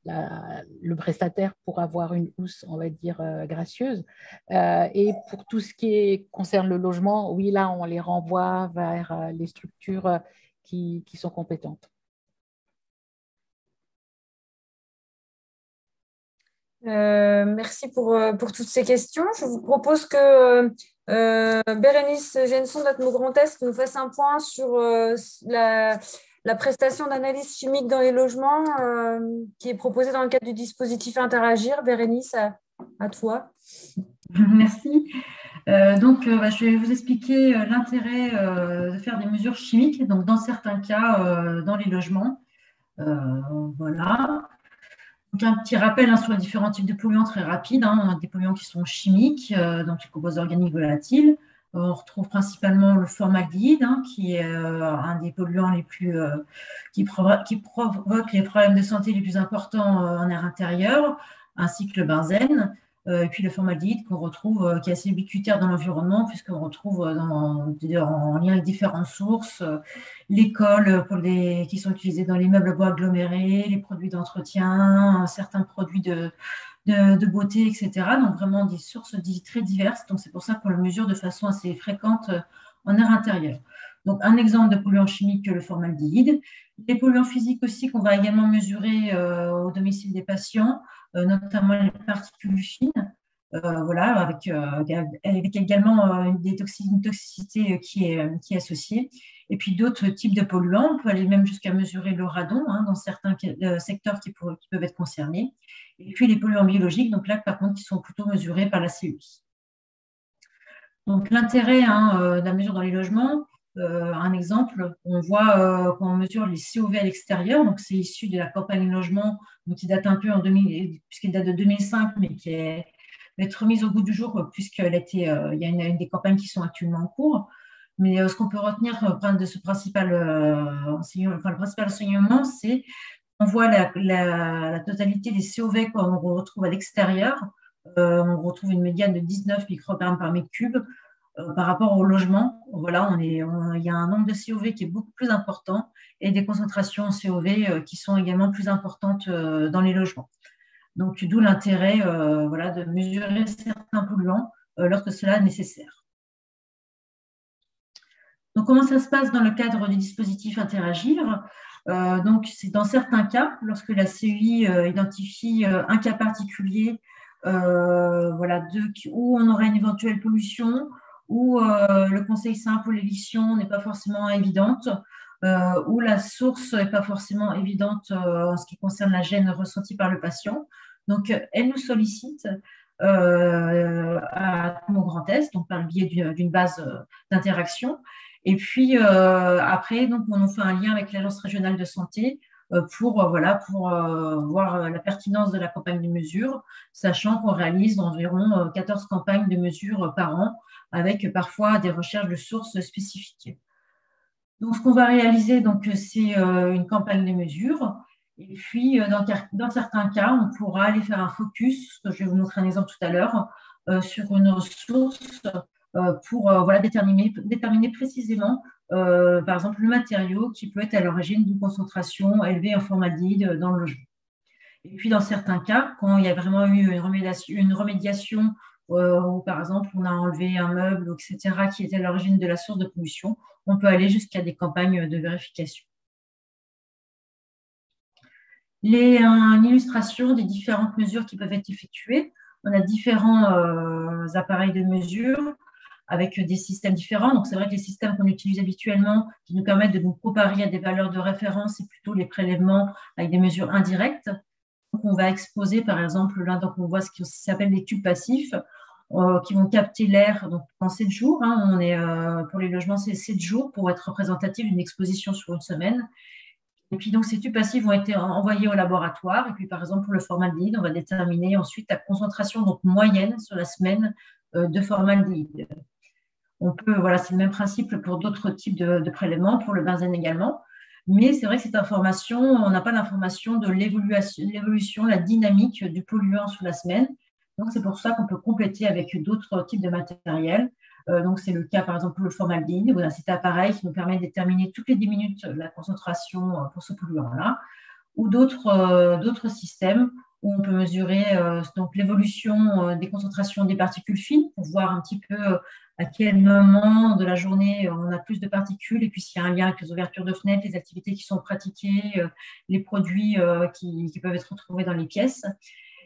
Speaker 4: le prestataire pour avoir une housse, on va dire, gracieuse. Et pour tout ce qui concerne le logement, oui, là, on les renvoie vers les structures qui sont compétentes.
Speaker 1: Merci pour toutes ces questions. Je vous propose que Bérénice Genson d'Atmo Grand Est nous fasse un point sur la prestation d'analyse chimique dans les logements qui est proposée dans le cadre du dispositif Interagir. Bérénice, à toi.
Speaker 6: Merci. Je vais vous expliquer l'intérêt de faire des mesures chimiques, donc dans certains cas, dans les logements. Voilà. Donc, un petit rappel sur les différents types de polluants très rapide. On a des polluants qui sont chimiques, donc les composés organiques volatiles. On retrouve principalement le formaldéhyde, qui est un des polluants les plus qui provoque les problèmes de santé les plus importants en air intérieur, ainsi que le benzène. Et puis le formaldéhyde qu'on retrouve, qui est assez ubiquitaire dans l'environnement, puisqu'on retrouve en lien avec différentes sources, les cols qui sont utilisés dans les meubles à bois agglomérés, les produits d'entretien, certains produits de beauté, etc. Donc vraiment des sources très diverses. Donc c'est pour ça qu'on le mesure de façon assez fréquente en air intérieur. Donc un exemple de polluant chimique, le formaldéhyde. Les polluants physiques aussi qu'on va également mesurer au domicile des patients, notamment les particules fines, avec également une toxicité qui est associée. Et puis d'autres types de polluants, on peut aller même jusqu'à mesurer le radon dans certains secteurs qui peuvent être concernés. Et puis les polluants biologiques, donc là par contre qui sont plutôt mesurés par la CEI. Donc l'intérêt de la mesure dans les logements, un exemple, on voit quand on mesure les COV à l'extérieur, donc c'est issu de la campagne logement, donc qui date un peu puisqu'elle date de 2005, mais qui va être remise au goût du jour puisqu'il y a une des campagnes qui sont actuellement en cours. Mais ce qu'on peut retenir de ce principal enseignement, le principal enseignement, c'est qu'on voit la totalité des COV qu'on retrouve à l'extérieur. On retrouve une médiane de 19 microgrammes par mètre cube. Par rapport au logement, voilà, il y a un nombre de COV qui est beaucoup plus important et des concentrations en COV qui sont également plus importantes dans les logements. Donc, d'où l'intérêt de mesurer certains polluants lorsque cela est nécessaire. Donc, comment ça se passe dans le cadre du dispositif Interagir? Donc, c'est dans certains cas, lorsque la CEI identifie un cas particulier, voilà, où on aurait une éventuelle pollution, où le conseil simple ou l'éviction n'est pas forcément évidente, où la source n'est pas forcément évidente en ce qui concerne la gêne ressentie par le patient. Donc, elle nous sollicite à mon Grand Est, donc par le biais d'une base d'interaction. Et puis, après, donc, on fait un lien avec l'Agence régionale de santé pour voir la pertinence de la campagne de mesures, sachant qu'on réalise environ 14 campagnes de mesures par an, avec parfois des recherches de sources spécifiques. Donc, ce qu'on va réaliser, c'est une campagne de mesures. Et puis, dans certains cas, on pourra aller faire un focus, je vais vous montrer un exemple tout à l'heure, sur une source pour déterminer précisément, par exemple, le matériau qui peut être à l'origine d'une concentration élevée en formaldéhyde dans le logement. Et puis, dans certains cas, quand il y a vraiment eu une remédiation où, par exemple, on a enlevé un meuble, etc., qui était à l'origine de la source de pollution, on peut aller jusqu'à des campagnes de vérification. Une illustration des différentes mesures qui peuvent être effectuées. On a différents appareils de mesure avec des systèmes différents. Donc, c'est vrai que les systèmes qu'on utilise habituellement qui nous permettent de nous comparer à des valeurs de référence, c'est plutôt les prélèvements avec des mesures indirectes. Donc, on va exposer, par exemple, là, donc on voit ce qui s'appelle les tubes passifs qui vont capter l'air en 7 jours. Pour les logements, c'est 7 jours pour être représentatif d'une exposition sur une semaine. Et puis, donc, ces tubes passifs vont être envoyés au laboratoire. Et puis, par exemple, pour le formaldéhyde, on va déterminer ensuite la concentration moyenne sur la semaine de formaldéhyde. C'est le même principe pour d'autres types de prélèvements, pour le benzène également. Mais c'est vrai que cette information, on n'a pas l'information de l'évolution, la dynamique du polluant sur la semaine. Donc, c'est pour ça qu'on peut compléter avec d'autres types de matériel. Donc, c'est le cas, par exemple, pour le formaldéhyde, où on a cet appareil qui nous permet de déterminer toutes les 10 minutes la concentration pour ce polluant-là, ou d'autres systèmes où on peut mesurer l'évolution des concentrations des particules fines pour voir un petit peu à quel moment de la journée on a plus de particules et puis s'il y a un lien avec les ouvertures de fenêtres, les activités qui sont pratiquées, les produits qui peuvent être retrouvés dans les pièces.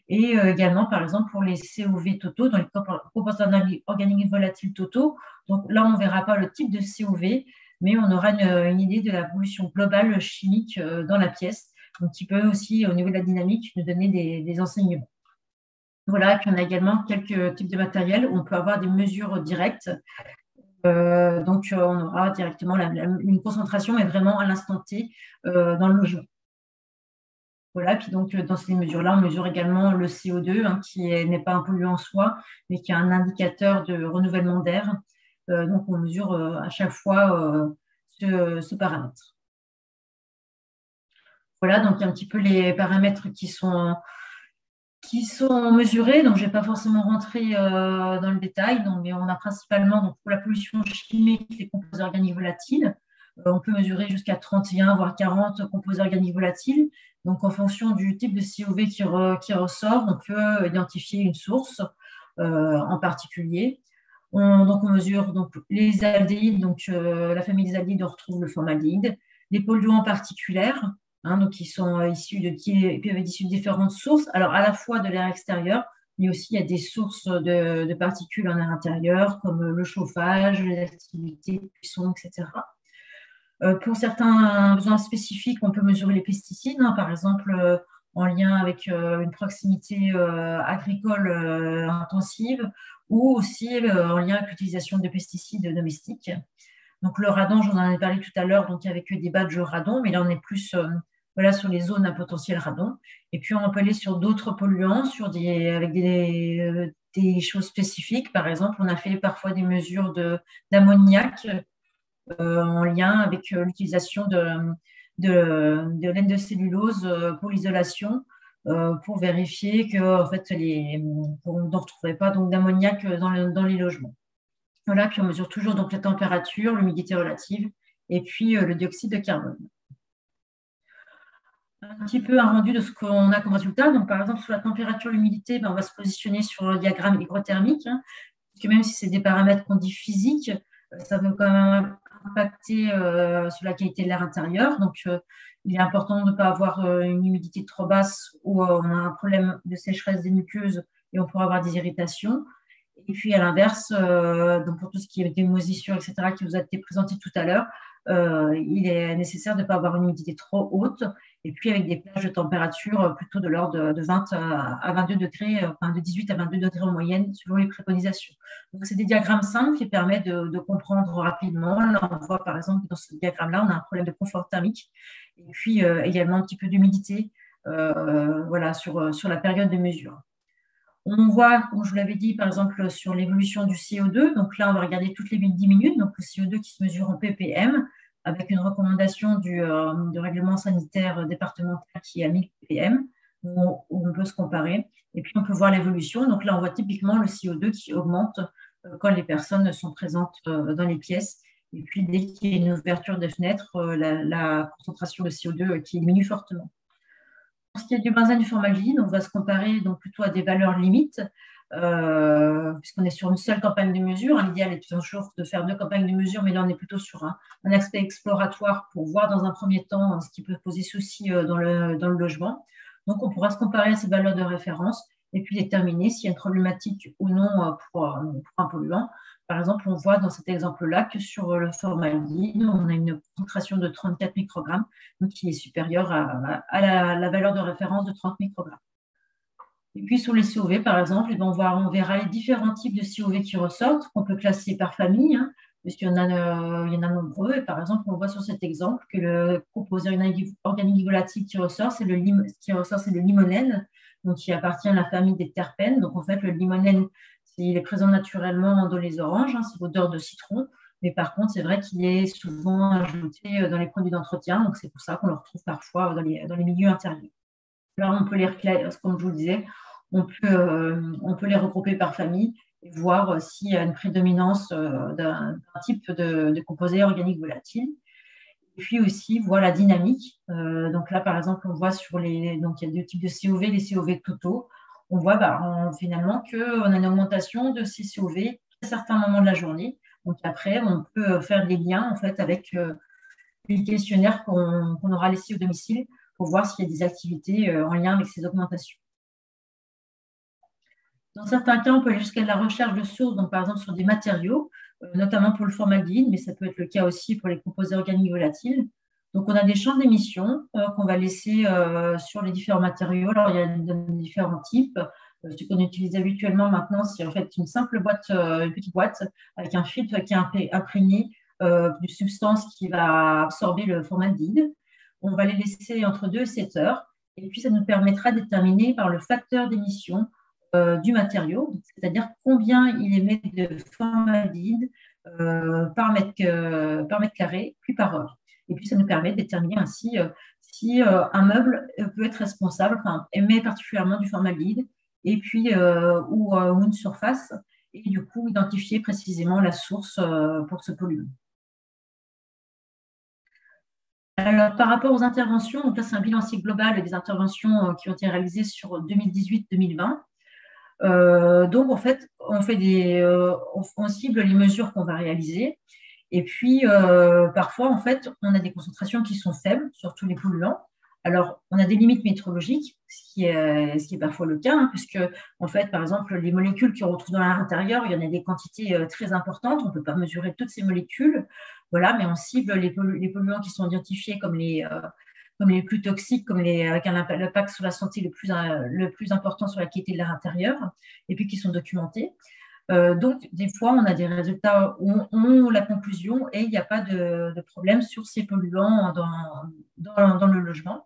Speaker 6: Et également, par exemple, pour les COV totaux, dans les composés organiques volatiles totaux. Donc là, on ne verra pas le type de COV, mais on aura une idée de la pollution globale chimique dans la pièce, donc qui peut aussi, au niveau de la dynamique, nous donner des enseignements. Voilà, et puis on a également quelques types de matériel où on peut avoir des mesures directes. Donc, on aura directement une concentration, mais vraiment à l'instant T dans le logement. Voilà, puis donc dans ces mesures-là, on mesure également le CO2, qui n'est pas un polluant en soi, mais qui est un indicateur de renouvellement d'air. Donc, on mesure à chaque fois ce paramètre. Voilà, donc un petit peu les paramètres qui sont mesurés. Donc, je ne vais pas forcément rentrer dans le détail, mais on a principalement, pour la pollution chimique, les composés organiques volatiles. On peut mesurer jusqu'à 31, voire 40 composés organiques volatiles. Donc, en fonction du type de COV qui ressort, on peut identifier une source en particulier. On mesure les aldéhydes, la famille des aldéhydes, on retrouve le formaldéhyde, les polluants particuliers, qui sont qui peuvent être issus de différentes sources, alors à la fois de l'air extérieur, mais aussi il y a des sources de particules en air intérieur, comme le chauffage, les activités de cuisson, etc. Pour certains besoins spécifiques, on peut mesurer les pesticides, par exemple en lien avec une proximité agricole intensive ou aussi en lien avec l'utilisation de pesticides domestiques. Donc le radon, j'en ai parlé tout à l'heure, donc avec des badges radon, mais là on est plus sur les zones à potentiel radon. Et puis on peut aller sur d'autres polluants, avec des choses spécifiques. Par exemple, on a fait parfois des mesures d'ammoniac en lien avec l'utilisation de laine de cellulose pour l'isolation, pour vérifier qu'on ne retrouvait pas d'ammoniac dans les logements. Voilà, puis on mesure toujours la température, l'humidité relative et puis le dioxyde de carbone. Un petit peu un rendu de ce qu'on a comme résultat. Donc, par exemple, sur la température, l'humidité, on va se positionner sur le diagramme hygrothermique, parce que même si c'est des paramètres qu'on dit physiques, ça veut quand même impacter sur la qualité de l'air intérieur. Donc, il est important de ne pas avoir une humidité trop basse où on a un problème de sécheresse des muqueuses et on pourra avoir des irritations. Et puis, à l'inverse, donc pour tout ce qui est des moisissures, etc., qui vous a été présenté tout à l'heure, il est nécessaire de ne pas avoir une humidité trop haute. Et puis, avec des plages de température plutôt de l'ordre de 20 à 22 degrés, enfin de 18 à 22 degrés en moyenne, selon les préconisations. Donc, c'est des diagrammes simples qui permettent de comprendre rapidement. Là, on voit par exemple que dans ce diagramme-là, on a un problème de confort thermique et puis également un petit peu d'humidité voilà, sur la période de mesure. On voit, comme je vous l'avais dit, par exemple, sur l'évolution du CO2. Donc là, on va regarder toutes les 10 minutes. Donc le CO2 qui se mesure en ppm, avec une recommandation du règlement sanitaire départemental qui est à 1000 ppm, où on peut se comparer. Et puis, on peut voir l'évolution. Donc là, on voit typiquement le CO2 qui augmente quand les personnes sont présentes dans les pièces. Et puis, dès qu'il y a une ouverture des fenêtres, la concentration de CO2 qui diminue fortement. Pour ce qui est du benzène du formaldéhyde, on va se comparer donc plutôt à des valeurs limites, puisqu'on est sur une seule campagne de mesure. L'idéal est toujours de faire 2 campagnes de mesure, mais là, on est plutôt sur un aspect exploratoire pour voir dans un premier temps ce qui peut poser souci dans le logement. Donc, on pourra se comparer à ces valeurs de référence et puis déterminer s'il y a une problématique ou non pour un polluant. Par exemple, on voit dans cet exemple-là que sur le formaldéhyde, on a une concentration de 34 microgrammes, donc qui est supérieure à la valeur de référence de 30 microgrammes. Et puis sur les COV, par exemple, on verra les différents types de COV qui ressortent, qu'on peut classer par famille, parce qu'il y en a nombreux. Et par exemple, on voit sur cet exemple que le composé organique volatile qui ressort, c'est le limonène, donc qui appartient à la famille des terpènes. Donc en fait, le limonène, il est présent naturellement dans les oranges, c'est l'odeur de citron, mais par contre, c'est vrai qu'il est souvent ajouté dans les produits d'entretien, donc c'est pour ça qu'on le retrouve parfois dans les milieux intérieurs. Alors, on peut comme je vous le disais, on peut les regrouper par famille et voir s'il y a une prédominance d'un type de composé organique volatile. Et puis aussi, voir la dynamique. Donc là, par exemple, on voit donc il y a 2 types de COV, les COV totaux. On voit finalement qu'on a une augmentation de ces COV à certains moments de la journée. Donc après, on peut faire des liens en fait avec les questionnaires qu'on aura laissés au domicile pour voir s'il y a des activités en lien avec ces augmentations. Dans certains cas, on peut aller jusqu'à la recherche de sources, donc par exemple sur des matériaux, notamment pour le formaldéhyde, mais ça peut être le cas aussi pour les composés organiques volatiles. Donc, on a des champs d'émission qu'on va laisser sur les différents matériaux. Alors, il y a différents types. Ce qu'on utilise habituellement maintenant, c'est en fait une simple boîte, une petite boîte avec un filtre qui est imprégné d'une substance qui va absorber le formaldéhyde. On va les laisser entre 2 et 7 heures. Et puis, ça nous permettra de déterminer par le facteur d'émission du matériau, c'est-à-dire combien il émet de formaldéhyde par mètre carré, puis par heure. Et puis, ça nous permet de déterminer ainsi si un meuble peut être responsable, émet particulièrement du formaldéhyde, et puis ou une surface, et du coup, identifier précisément la source pour ce polluant. Alors, par rapport aux interventions, donc là, c'est un bilancier global des interventions qui ont été réalisées sur 2018-2020. Donc, en fait, on cible les mesures qu'on va réaliser. Et puis, parfois, en fait, on a des concentrations qui sont faibles sur tous les polluants. Alors, on a des limites métrologiques, ce qui est parfois le cas, puisque, en fait, par exemple, les molécules qu'on retrouve dans l'air intérieur, il y en a des quantités très importantes. On ne peut pas mesurer toutes ces molécules. Voilà, mais on cible les polluants qui sont identifiés comme les plus toxiques, avec un impact sur la santé le plus important sur la qualité de l'air intérieur, et puis qui sont documentés. Donc, des fois, on a des résultats où on la conclusion et il n'y a pas de problème sur ces polluants dans le logement.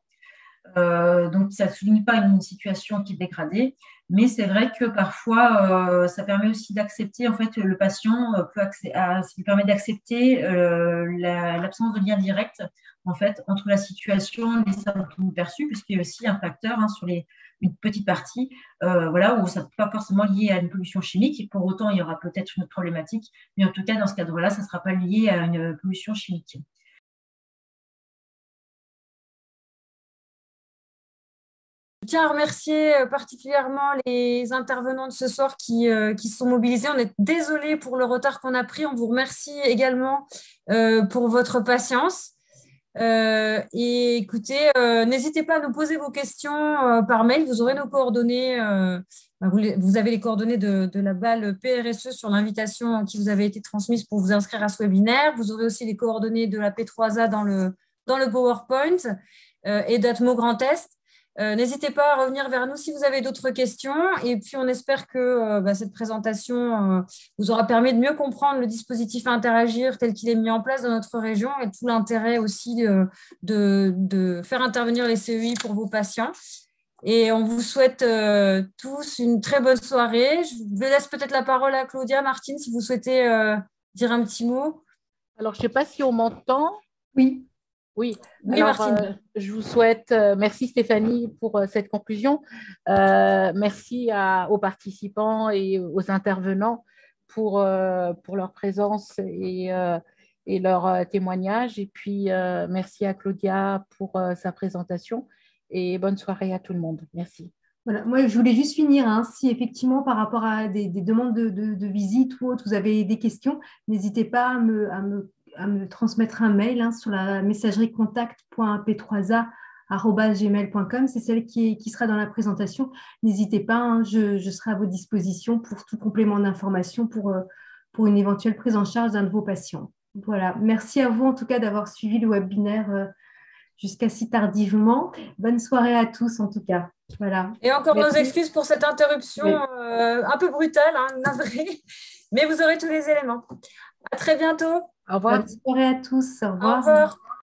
Speaker 6: Donc, ça ne souligne pas une situation qui est dégradée, mais c'est vrai que parfois, ça permet aussi d'accepter, en fait, le patient ça lui permet d'accepter l'absence de lien direct, en fait, entre la situation et les symptômes perçus, puisqu'il y a aussi un facteur sur une petite partie, où ça n'est pas forcément lié à une pollution chimique, et pour autant, il y aura peut-être une autre problématique, mais en tout cas, dans ce cadre-là, ça ne sera pas lié à une pollution chimique.
Speaker 1: tiens à remercier particulièrement les intervenants de ce soir qui se sont mobilisés. On est désolé pour le retard qu'on a pris. On vous remercie également pour votre patience. Et écoutez, n'hésitez pas à nous poser vos questions par mail. Vous aurez nos coordonnées. Vous avez les coordonnées de la BAL PRSE sur l'invitation qui vous avait été transmise pour vous inscrire à ce webinaire. Vous aurez aussi les coordonnées de la P3A dans le PowerPoint et d'Atmo Grand Est. N'hésitez pas à revenir vers nous si vous avez d'autres questions. Et puis, on espère que cette présentation vous aura permis de mieux comprendre le dispositif Interagir tel qu'il est mis en place dans notre région et tout l'intérêt aussi de faire intervenir les CEI pour vos patients. Et on vous souhaite tous une très bonne soirée. Je vous laisse peut-être la parole à Claudia, Martine, si vous souhaitez dire un petit mot.
Speaker 4: Alors, je ne sais pas si on m'entend.
Speaker 5: Oui.
Speaker 4: Oui,
Speaker 1: oui,
Speaker 4: alors,
Speaker 1: Martine.
Speaker 4: Je vous souhaite, merci Stéphanie pour cette conclusion. Merci aux participants et aux intervenants pour leur présence et leur témoignage. Et puis, merci à Claudia pour sa présentation et bonne soirée à tout le monde. Merci.
Speaker 5: Voilà. Moi, je voulais juste finir, si effectivement, par rapport à des demandes de visite ou autres, vous avez des questions, n'hésitez pas à me transmettre un mail sur la messagerie contact.p3a@gmail.com. C'est celle qui sera dans la présentation. N'hésitez pas, je serai à vos dispositions pour tout complément d'information pour une éventuelle prise en charge d'un de vos patients. Voilà. Merci à vous en tout cas d'avoir suivi le webinaire jusqu'à si tardivement. Bonne soirée à tous en tout cas. Voilà.
Speaker 1: Et encore
Speaker 5: Merci.
Speaker 1: nos excuses pour cette interruption un peu brutale, navrée, mais vous aurez tous les éléments. À très bientôt.
Speaker 4: Au revoir.
Speaker 5: Bonne soirée à tous. Au revoir.
Speaker 1: Au revoir.